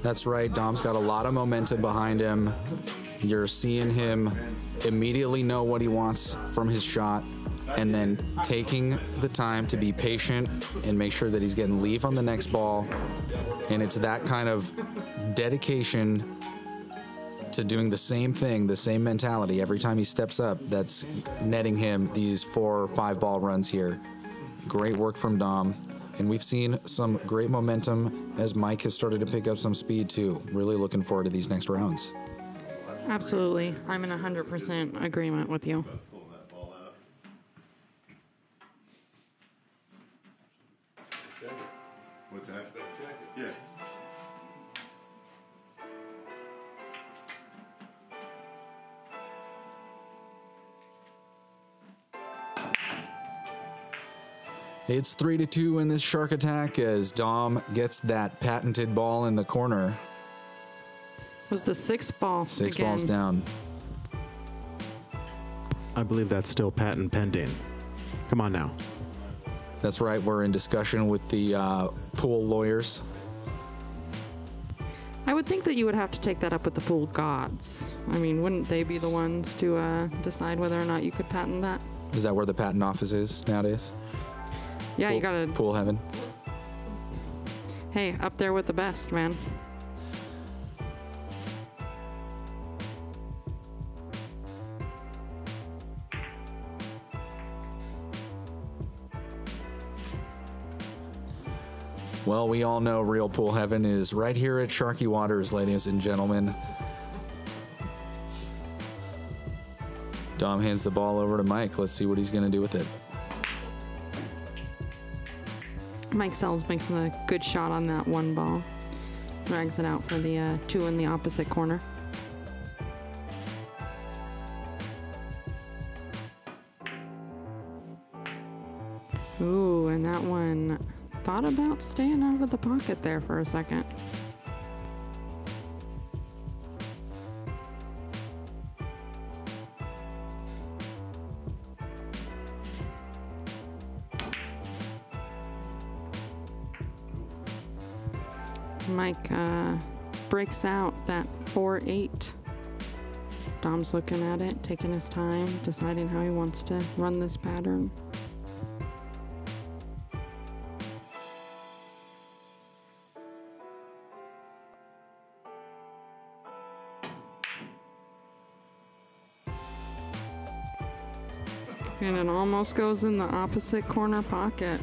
That's right. Dom's got a lot of momentum behind him. You're seeing him immediately know what he wants from his shot and then taking the time to be patient and make sure that he's getting leave on the next ball. And it's that kind of dedication to doing the same thing, the same mentality every time he steps up that's netting him these 4 or 5 ball runs here. Great work from Dom. And we've seen some great momentum as Mike has started to pick up some speed too. Really looking forward to these next rounds. Absolutely. I'm in 100% agreement with you. What's that? Yeah. It's 3-2 in this shark attack as Dom gets that patented ball in the corner. Was the 6 ball 6 again. balls down. I believe that's still patent pending. Come on now. That's right. We're in discussion with the pool lawyers. I would think that you would have to take that up with the pool gods. I mean, wouldn't they be the ones to decide whether or not you could patent that? Is that where the patent office is nowadays? Yeah, you gotta. Pool heaven. Hey, up there with the best, man. Well, we all know real pool heaven is right here at Sharky Waters, ladies and gentlemen. Dom hands the ball over to Mike. Let's see what he's going to do with it. Mike Sells makes a good shot on that one ball. Drags it out for the 2 in the opposite corner. Ooh, and that one thought about staying out of the pocket there for a second. Mike breaks out that 4-8. Dom's looking at it, taking his time, deciding how he wants to run this pattern. And it almost goes in the opposite corner pocket.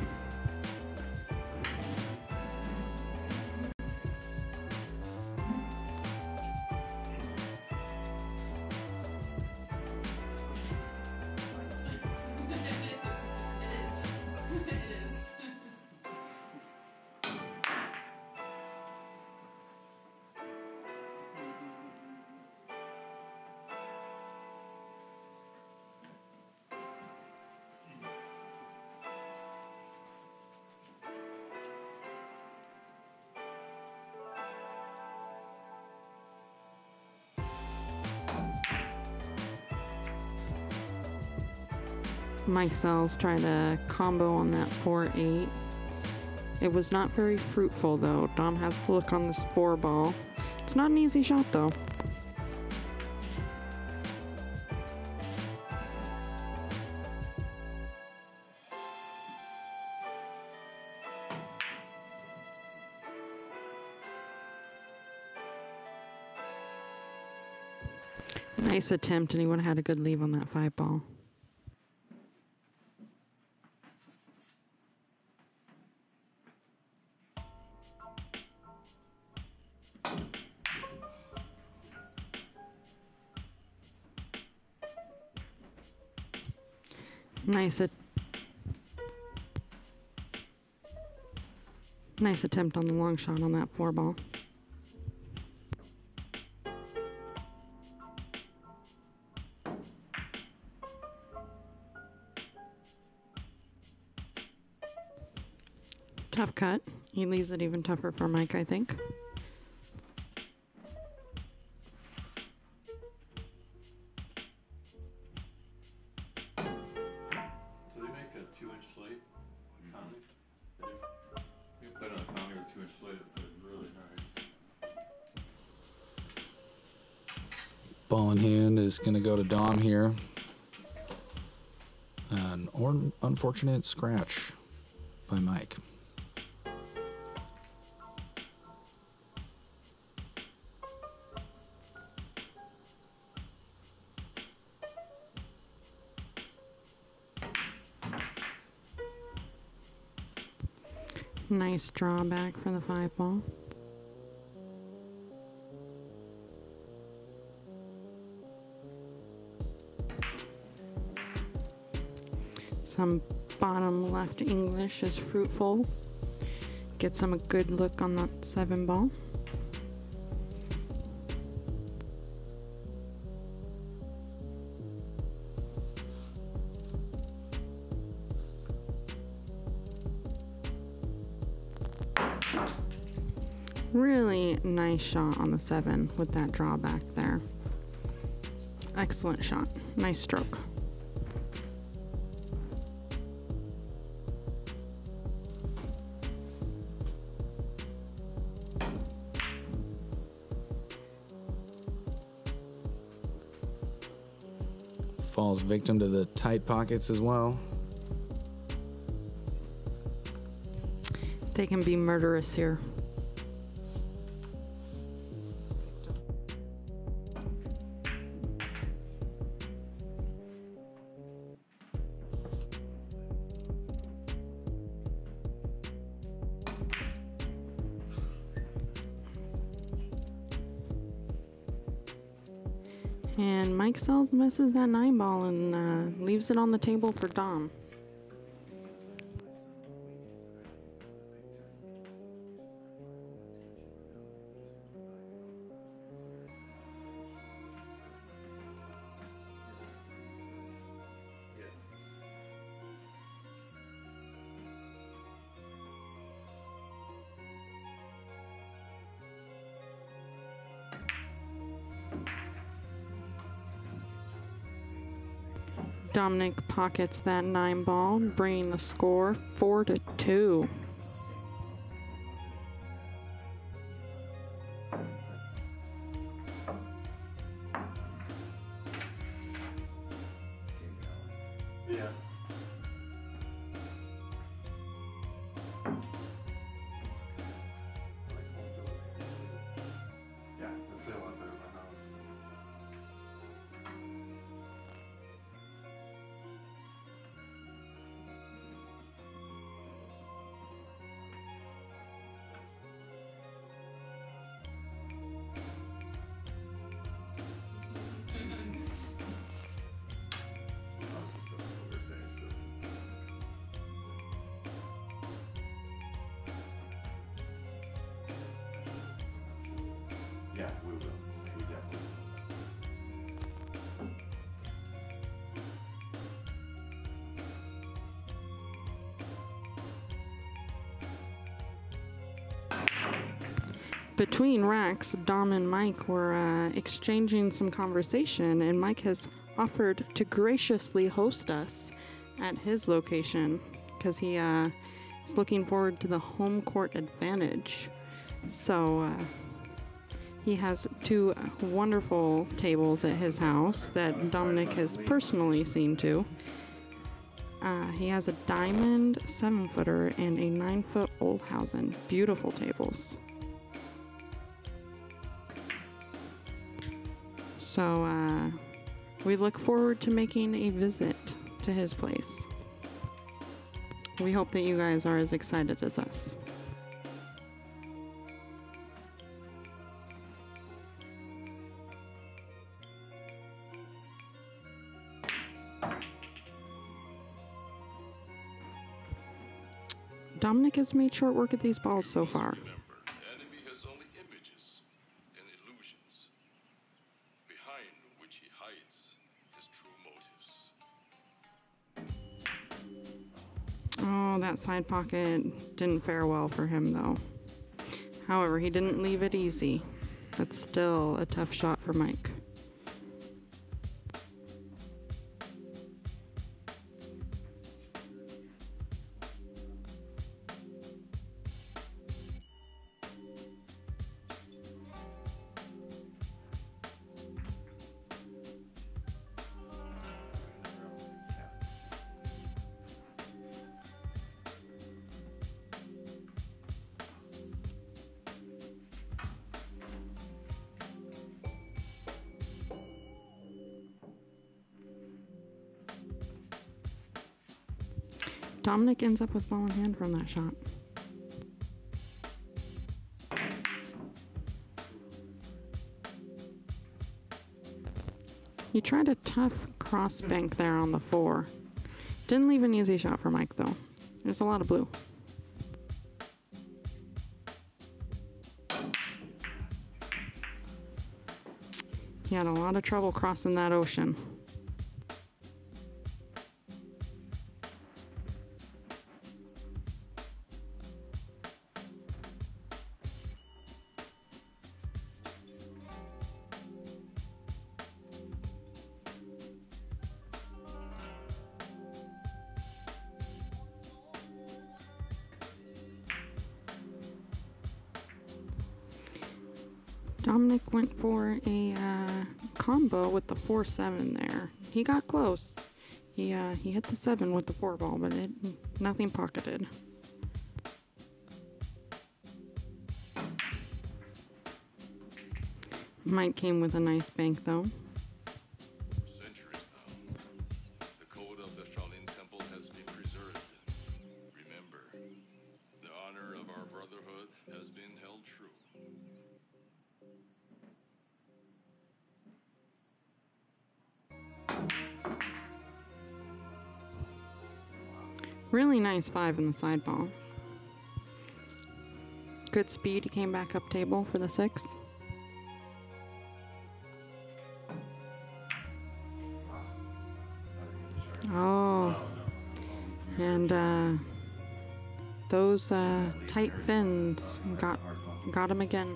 Mike Sells tried a combo on that 4-8. It was not very fruitful though. Dom has to look on this 4 ball. It's not an easy shot though. Nice attempt, and he would have had a good leave on that 5 ball. Nice attempt on the long shot on that 4 ball. Tough cut. He leaves it even tougher for Mike, I think. So they make a 2-inch slate on comics. They do. You can put it on a comic with a 2-inch slate. It's really nice. Ball in hand is going to go to Dom here. An unfortunate scratch by Mike. Nice drawback for the 5 ball. Some bottom left English is fruitful. Gets him a good look on that 7 ball. Really nice shot on the 7 with that drawback there. Excellent shot. Nice stroke. Falls victim to the tight pockets as well. They can be murderous here. And Mike Sells misses that 9 ball and leaves it on the table for Dom. Dominic pockets that 9 ball, bringing the score 4-2. Yeah. Yeah, I play a lot better in my house. Yeah, we will. We definitely will. Between racks, Dom and Mike were exchanging some conversation, and Mike has offered to graciously host us at his location because he is looking forward to the home court advantage. So he has 2 wonderful tables at his house that Dominic has personally seen to. He has a diamond 7-footer and a 9-foot Oldhausen. Beautiful tables. So we look forward to making a visit to his place. We hope that you guys are as excited as us. Dominic has made short work of these balls so far. Remember, the enemy has only images and illusions, behind which he hides his true motives. Oh, that side pocket didn't fare well for him, though. However, he didn't leave it easy. That's still a tough shot for Mike. Dominic ends up with ball in hand from that shot. He tried a tough cross bank there on the 4. Didn't leave an easy shot for Mike, though. There's a lot of blue. He had a lot of trouble crossing that ocean. Dominic went for a combo with the 4-7 there. He got close. He hit the 7 with the 4 ball, but nothing pocketed. Mike came with a nice bank though. Centuries now, the code of the Shaolin Temple has been preserved. Remember, the honor of our brotherhood has been held true. Really nice 5 in the side ball. Good speed. He came back up table for the 6. Oh. And those tight fins got him again.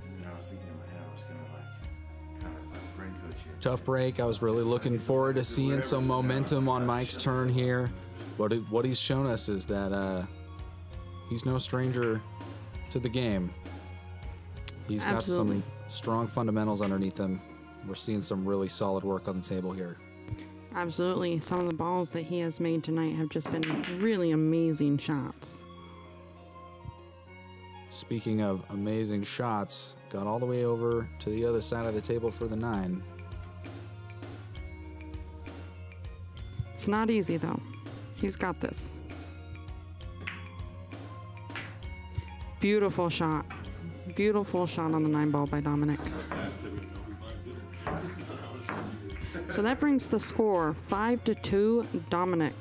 And then I was thinking in my head, I was gonna like kind of like friend coach you. Tough break. I was really looking forward to seeing some momentum on Mike's turn here. What he's shown us is that he's no stranger to the game. He's got some strong fundamentals underneath him. We're seeing some really solid work on the table here. Absolutely. Some of the balls that he has made tonight have just been really amazing shots. Speaking of amazing shots, got all the way over to the other side of the table for the 9. It's not easy, though. He's got this. Beautiful shot. Beautiful shot on the 9 ball by Dominic. So that brings the score 5-2, Dominic.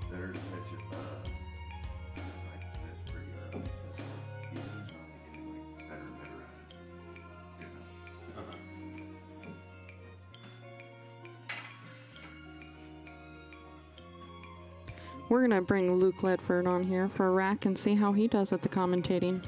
Better to catch it like this pretty early because he's on getting like better and better at it. You know? We're going to bring Luke Ledford on here for a rack and see how he does at the commentating.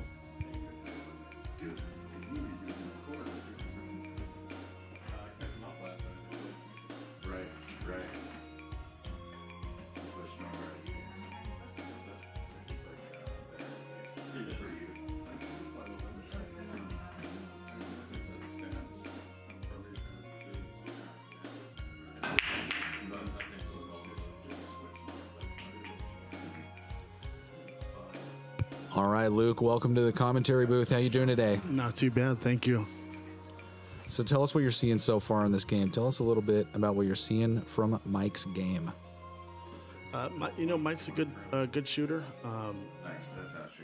All right, Luke, welcome to the commentary booth. How you doing today? Not too bad, thank you. So tell us what you're seeing so far in this game. Tell us a little bit about what you're seeing from Mike's game. Mike's a good shooter.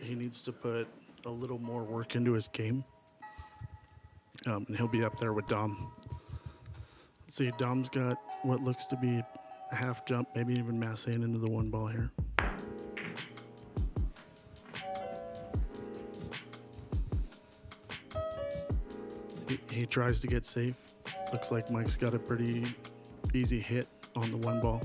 He needs to put a little more work into his game, and he'll be up there with Dom. Let's see, Dom's got what looks to be a half jump, maybe even massing into the 1 ball here. He tries to get safe. Looks like Mike's got a pretty easy hit on the 1 ball.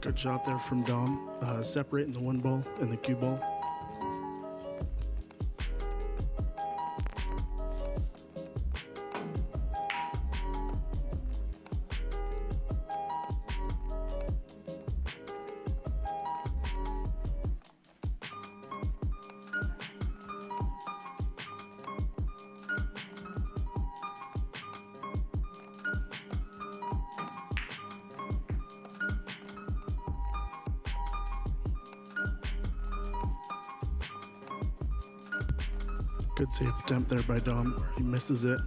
Good shot there from Dom, separating the 1 ball and the cue ball. Good safe attempt there by Dom. He misses it.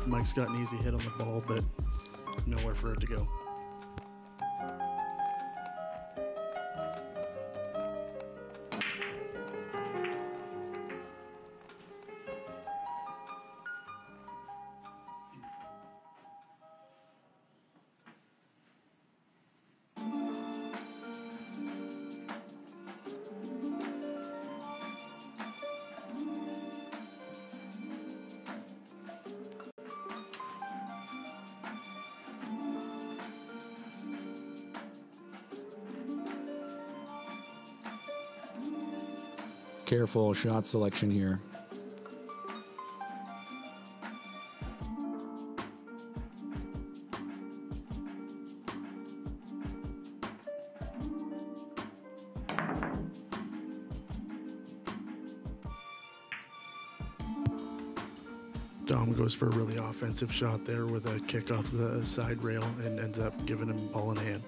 Mike's got an easy hit on the ball, but nowhere for it to go. Careful shot selection here. Dom goes for a really offensive shot there with a kick off the side rail and ends up giving him ball in hand.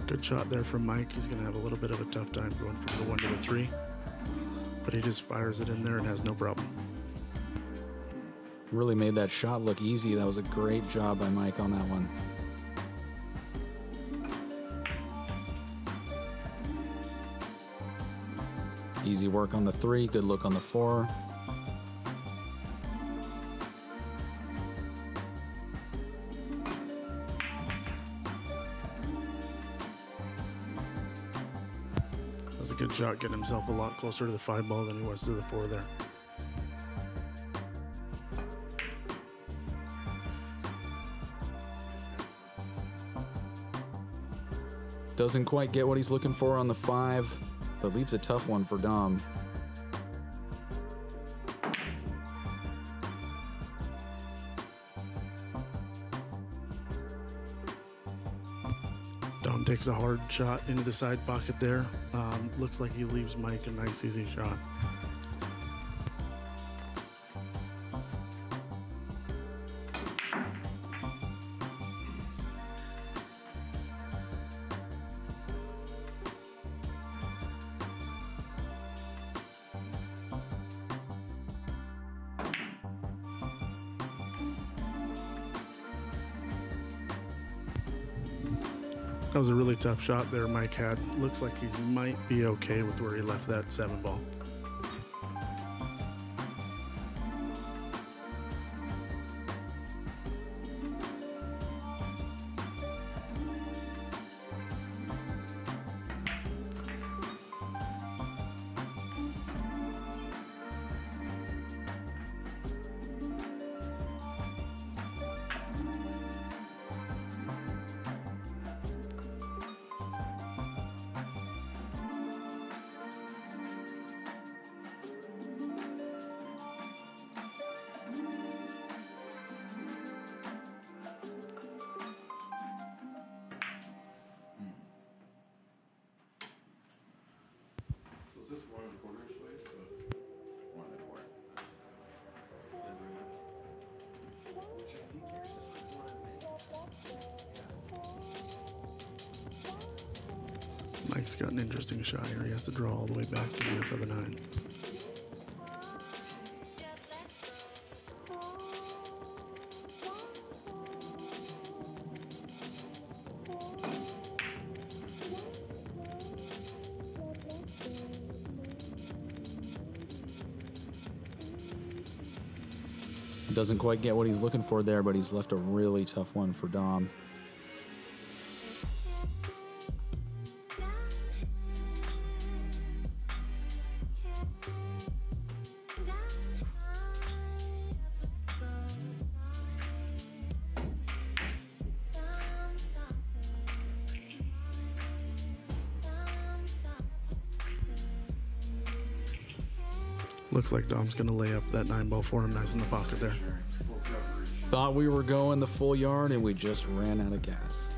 Good shot there from Mike. He's going to have a little bit of a tough time going from the 1 to the 3. But he just fires it in there and has no problem. Really made that shot look easy. That was a great job by Mike on that one. Easy work on the 3, good look on the 4. That's a good shot, getting himself a lot closer to the 5 ball than he was to the 4 there. Doesn't quite get what he's looking for on the 5, but leaves a tough one for Dom. Dom takes a hard shot into the side pocket there. Looks like he leaves Mike a nice easy shot. That was a really tough shot there Mike had. Looks like he might be okay with where he left that 7 ball. So is this 1 1/4 inch weight? 1 1/4. Which I think yours is like 1 Mike's got an interesting shot here. He has to draw all the way back to here for the 9. Doesn't quite get what he's looking for there, but he's left a really tough one for Dom. Looks like Dom's going to lay up that 9 ball for him nice in the pocket there. Thought we were going the full yard, and we just ran out of gas.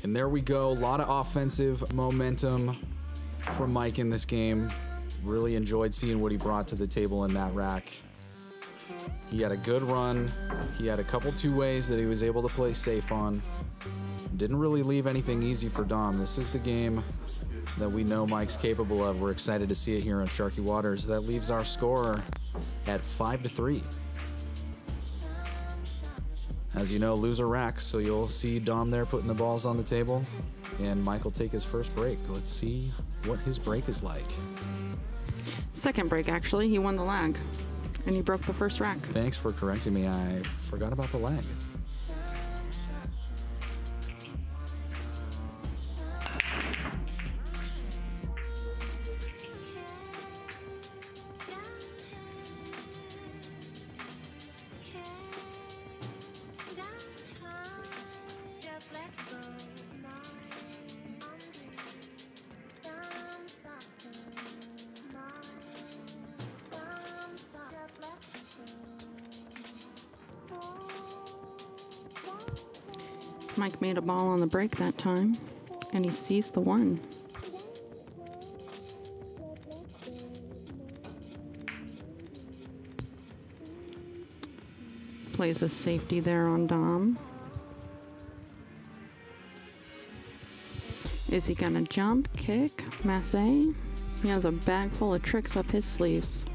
And there we go. A lot of offensive momentum from Mike in this game. Really enjoyed seeing what he brought to the table in that rack. He had a good run. He had a couple 2-ways that he was able to play safe on. Didn't really leave anything easy for Dom. This is the game that we know Mike's capable of. We're excited to see it here on Sharky Waters. That leaves our score at 5-3. As you know, loser racks, so you'll see Dom there putting the balls on the table, and Mike will take his first break. Let's see what his break is like. Second break, actually. He won the lag, and he broke the first rack. Thanks for correcting me. I forgot about the lag. Mike made a ball on the break that time, and he sees the 1. Plays a safety there on Dom. Is he gonna jump, kick, masse? He has a bag full of tricks up his sleeves.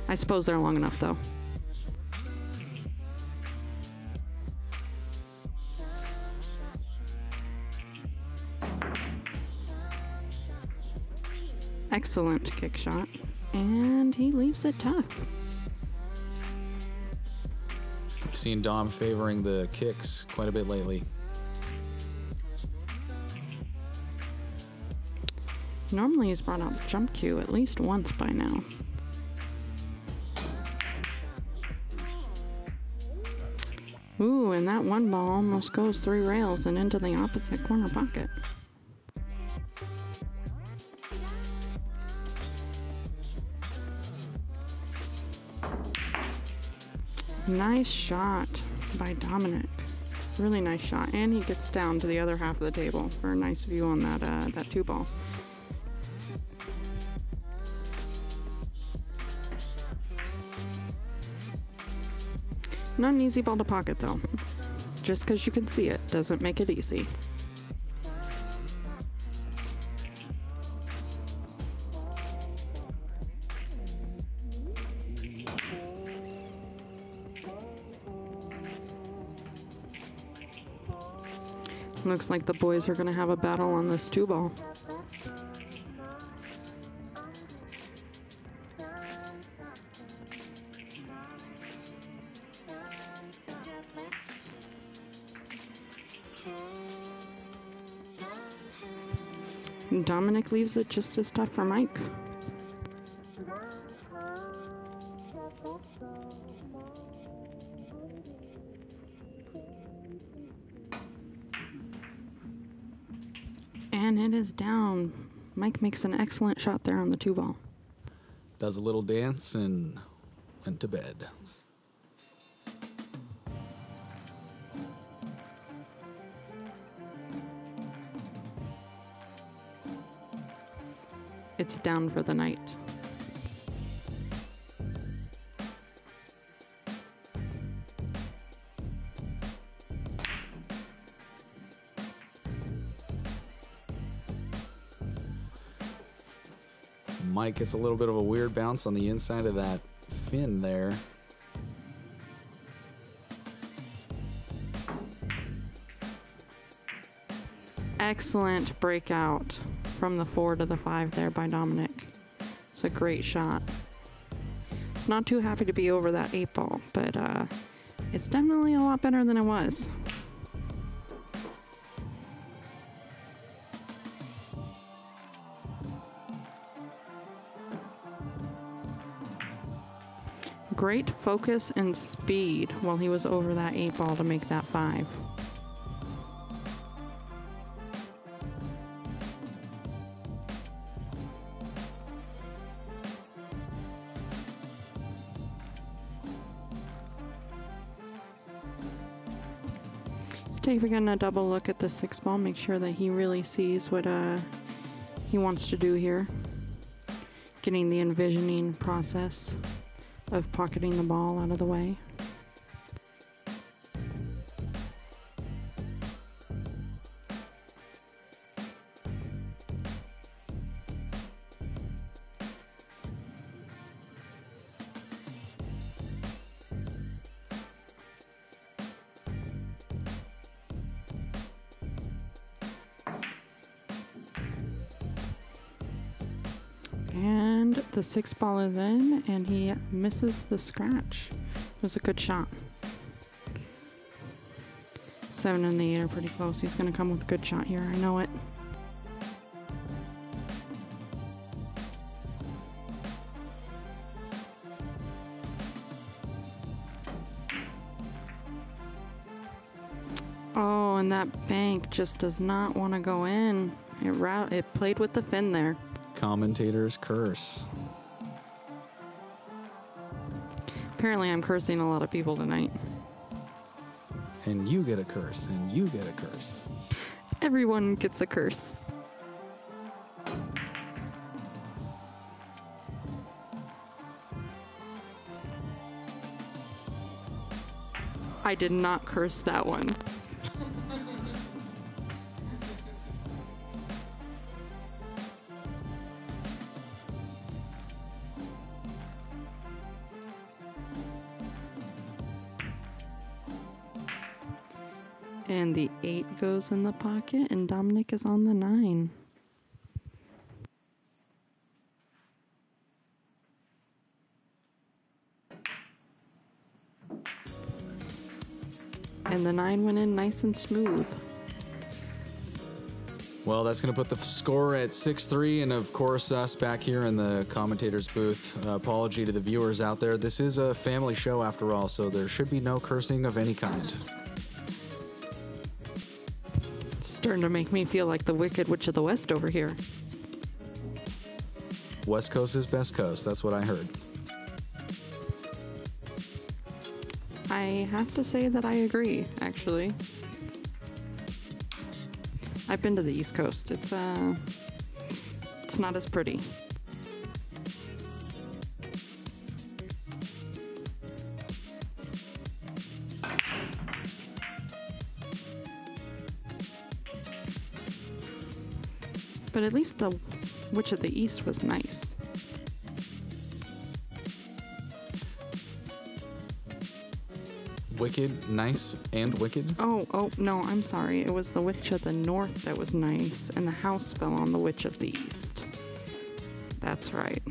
I suppose they're long enough though. Excellent kick shot. And he leaves it tough. I've seen Dom favoring the kicks quite a bit lately. Normally he's brought out the jump cue at least once by now. Ooh, and that one ball almost goes 3 rails and into the opposite corner pocket. Nice shot by Dominic. Really nice shot. And he gets down to the other half of the table for a nice view on that, that 2 ball. Not an easy ball to pocket though. Just because you can see it doesn't make it easy. Looks like the boys are going to have a battle on this 2 ball. Dominic leaves it just as tough for Mike. And it is down. Mike makes an excellent shot there on the 2 ball. Does a little dance and went to bed. It's down for the night. Mike gets a little bit of a weird bounce on the inside of that fin there. Excellent breakout from the 4 to the 5 there by Dominic. It's a great shot. It's not too happy to be over that 8 ball, but it's definitely a lot better than it was. Great focus and speed while he was over that 8 ball to make that 5. He's taking a double look at the 6 ball, make sure that he really sees what he wants to do here. Getting the envisioning process of pocketing the ball out of the way. And the 6 ball is in, and he misses the scratch. It was a good shot. 7 and the 8 are pretty close. He's going to come with a good shot here. I know it. Oh, and that bank just does not want to go in. It played with the fin there. Commentator's curse. Apparently I'm cursing a lot of people tonight. And you get a curse, and you get a curse. Everyone gets a curse. I did not curse that one. And the 8 goes in the pocket, and Dominic is on the 9. And the 9 went in nice and smooth. Well, that's going to put the score at 6-3, and of course, us back here in the commentator's booth. Apology to the viewers out there. This is a family show after all, so there should be no cursing of any kind. It's starting to make me feel like the Wicked Witch of the West over here. West Coast is best coast. That's what I heard. I have to say that I agree, actually. I've been to the East Coast. It's not as pretty. But at least the Witch of the East was nice. Wicked, nice, and wicked? Oh, no, I'm sorry. It was the Witch of the North that was nice, and the house fell on the Witch of the East. That's right.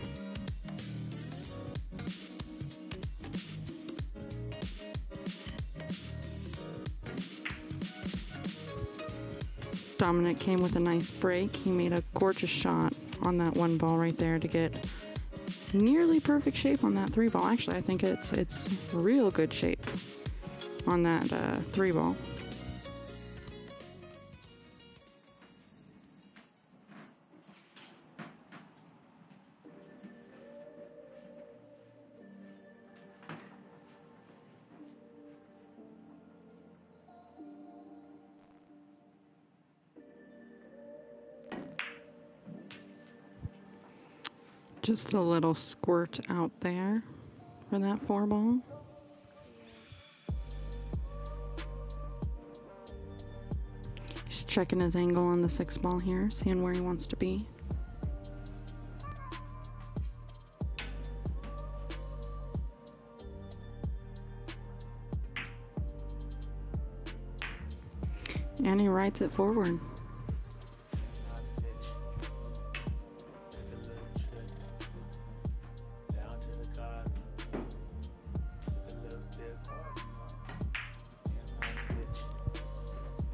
Dominic came with a nice break. He made a gorgeous shot on that 1 ball right there to get nearly perfect shape on that 3 ball. Actually, I think it's real good shape on that 3 ball. Just a little squirt out there for that 4 ball. He's checking his angle on the 6 ball here, seeing where he wants to be. And he rides it forward.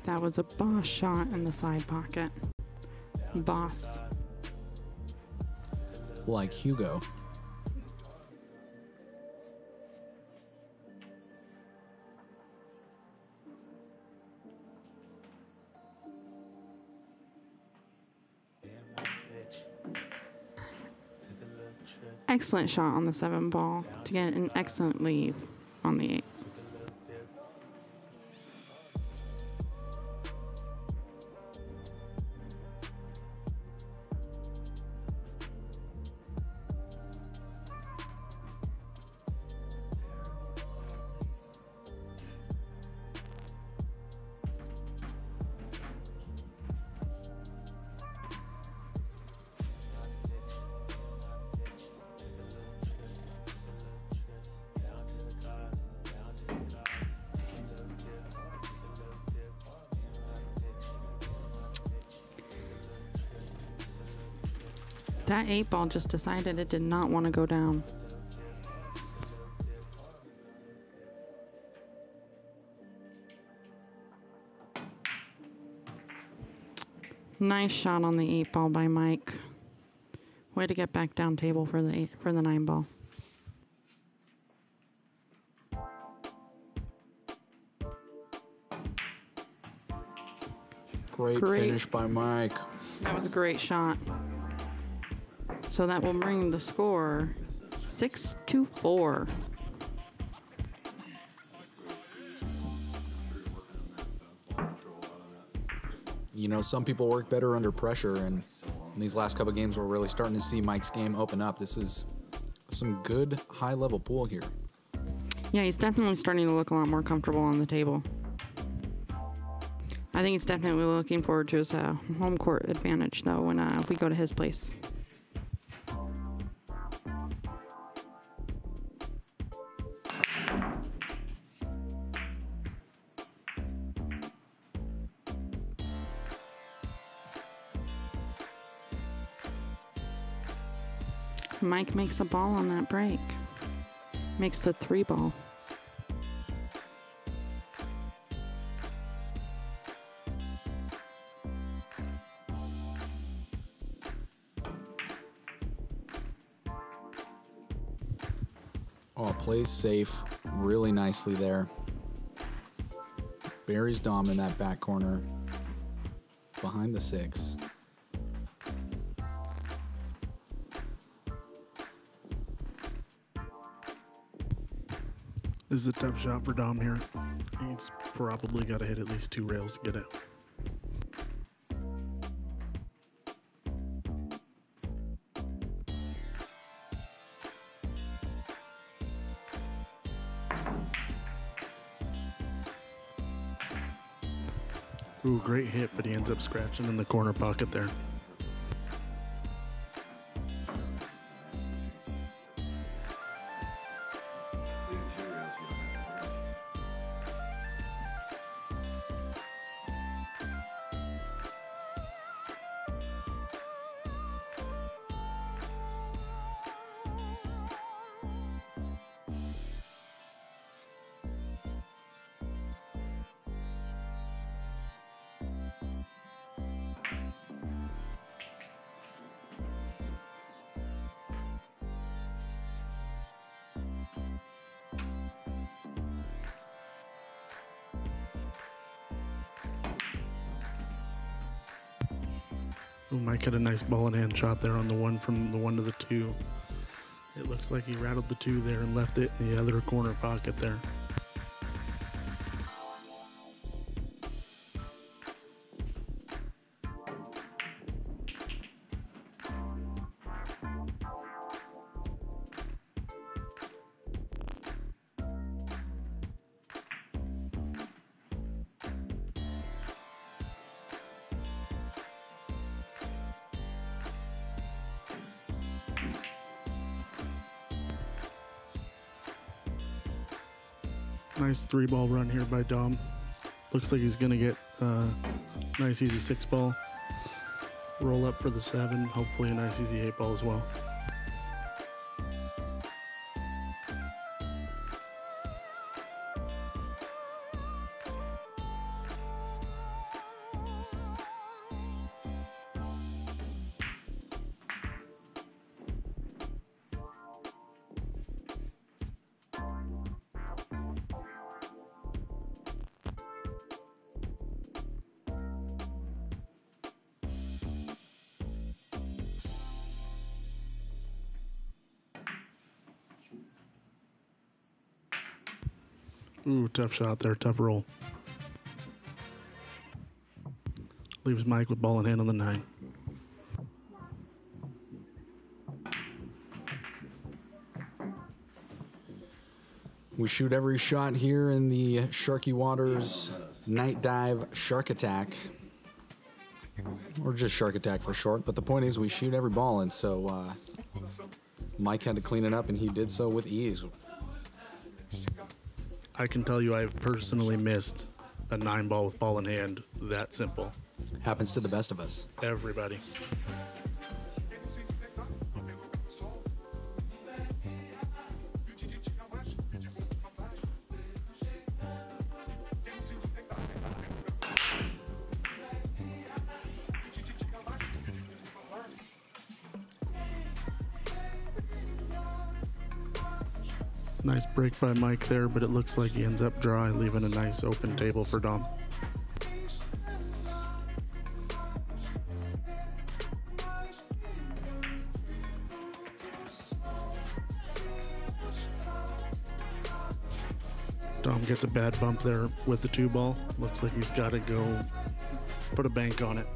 That was a boss shot in the side pocket. Boss. Like Hugo. Excellent shot on the 7 ball to get an excellent lead on the 8. That 8 ball just decided it did not want to go down. Nice shot on the 8 ball by Mike. Way to get back down table for the 9 ball. Great finish by Mike. That was a great shot. So that will bring the score 6-4. You know, some people work better under pressure, and in these last couple of games, we're really starting to see Mike's game open up. This is some good high-level pool here. Yeah, he's definitely starting to look a lot more comfortable on the table. I think he's definitely looking forward to his home court advantage, though, when we go to his place. Mike makes a ball on that break. Makes the 3 ball. Oh, plays safe really nicely there. Buries Dom in that back corner. Behind the 6. This is a tough shot for Dom here. He's probably got to hit at least 2 rails to get it. Ooh, great hit, but he ends up scratching in the corner pocket there. Ooh, Mike had a nice ball in hand shot there on the one from the 1 to the 2. It looks like he rattled the 2 there and left it in the other corner pocket there. Nice 3 ball run here by Dom. Looks like he's gonna get a nice easy 6 ball. Roll up for the 7. Hopefully a nice easy 8 ball as well. Ooh, tough shot there, tough roll. Leaves Mike with ball in hand on the 9. We shoot every shot here in the Sharky Waters Night Dive Shark Attack. Or just Shark Attack for short, but the point is we shoot every ball, and so Mike had to clean it up, and he did so with ease. I can tell you I've personally missed a 9 ball with ball in hand that simple. Happens to the best of us. Everybody. Nice break by Mike there, but it looks like he ends up dry, leaving a nice open table for Dom. Dom gets a bad bump there with the 2 ball. Looks like he's got to go put a bank on it.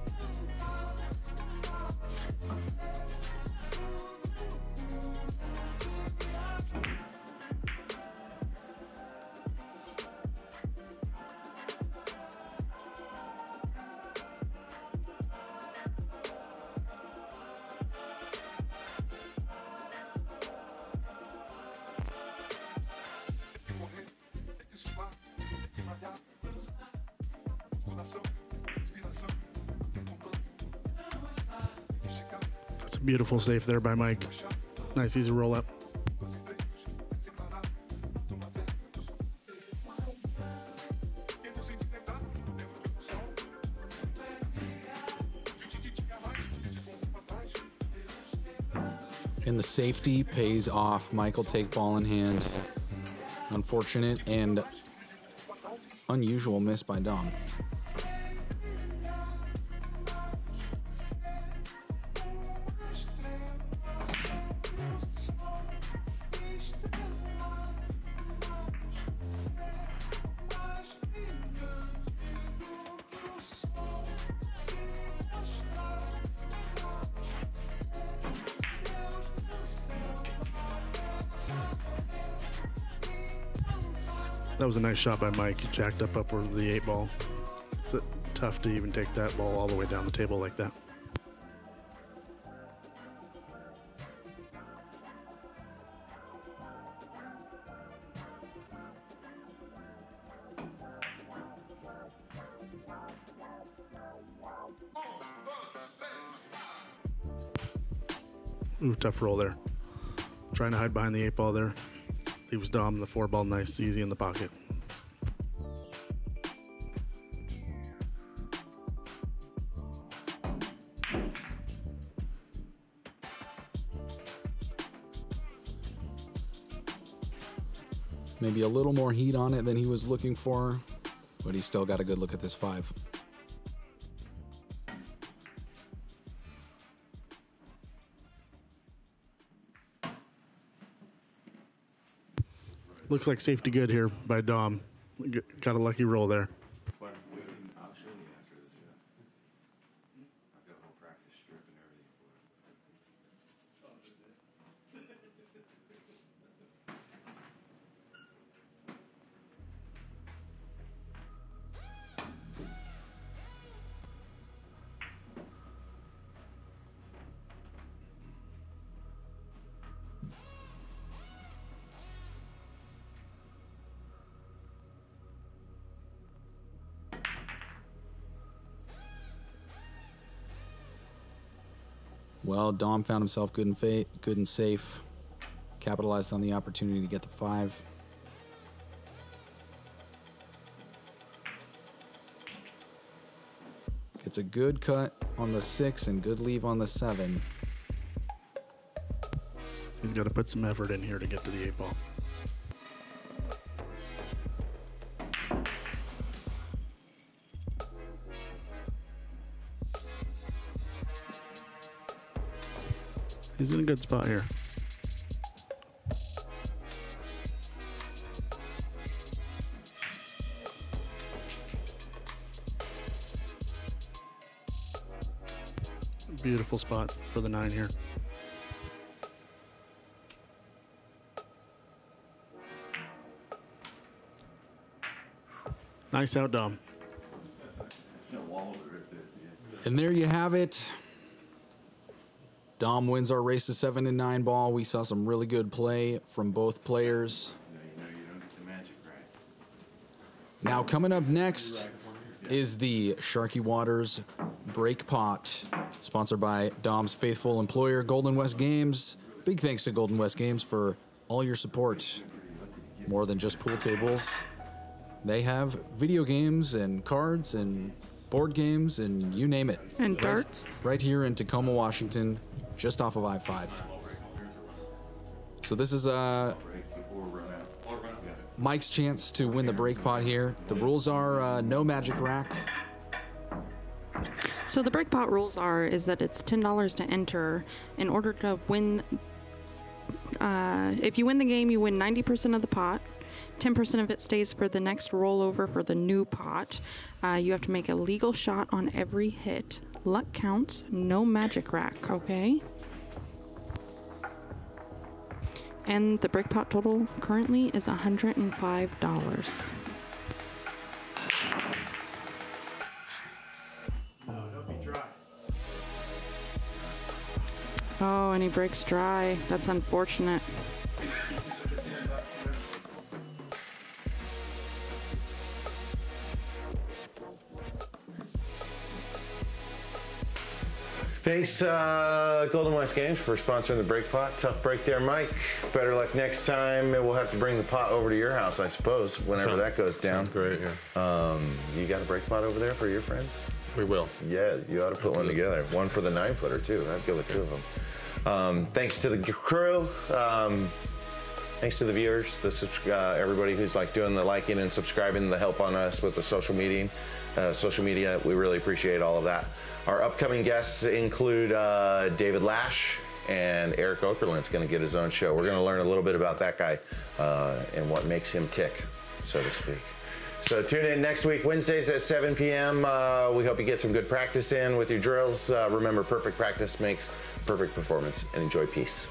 That's a beautiful save there by Mike. Nice easy roll up. And the safety pays off. Michael take ball in hand. Unfortunate and unusual miss by Dom. That was a nice shot by Mike. He jacked up upward of the 8-ball. It's tough to even take that ball all the way down the table like that. Ooh, tough roll there. Trying to hide behind the 8-ball there. Leaves Dom the 4-ball nice, easy in the pocket. Maybe a little more heat on it than he was looking for, but he still got a good look at this 5. Looks like safety good here by Dom. Got a lucky roll there. I'll show you after this. I've got a whole practice strip and everything Well, Dom found himself good and safe. Capitalized on the opportunity to get the 5. Gets a good cut on the 6 and good leave on the 7. He's got to put some effort in here to get to the 8-ball. He's in a good spot here. Beautiful spot for the 9 here. Nice out, Dom. And there you have it. Dom wins our race to 7 and 9 ball. We saw some really good play from both players. you don't get the magic right. Now coming up next is the Sharky Waters Break Pot, sponsored by Dom's faithful employer, Golden West Games. Big thanks to Golden West Games for all your support. More than just pool tables. They have video games and cards and board games and you name it. And darts. Right here in Tacoma, Washington, just off of I-5. So this is Mike's chance to win the break pot here. The rules are no magic rack. So the break pot rules is that it's $10 to enter. In order to win, if you win the game, you win 90% of the pot. 10% of it stays for the next rollover for the new pot. You have to make a legal shot on every hit. Luck counts, no magic rack, okay? And the break pot total currently is $105. Oh, and he breaks dry. That's unfortunate. Thanks, Golden West Games, for sponsoring the break pot. Tough break there, Mike. Better luck next time. We'll have to bring the pot over to your house, I suppose, whenever that goes down. Sounds great, yeah. You got a break pot over there for your friends? We will. Yeah, you ought to put one together. One for the 9-footer, too. I'd go with 2 of them. Thanks to the crew. Thanks to the viewers, everybody who's doing the liking and subscribing, the help on us with the social media. We really appreciate all of that. Our upcoming guests include David Lash, and Eric Okerlund's going to get his own show. We're going to learn a little bit about that guy and what makes him tick, so to speak. So tune in next week, Wednesdays at 7 p.m. We hope you get some good practice in with your drills. Remember, perfect practice makes perfect performance, and enjoy peace.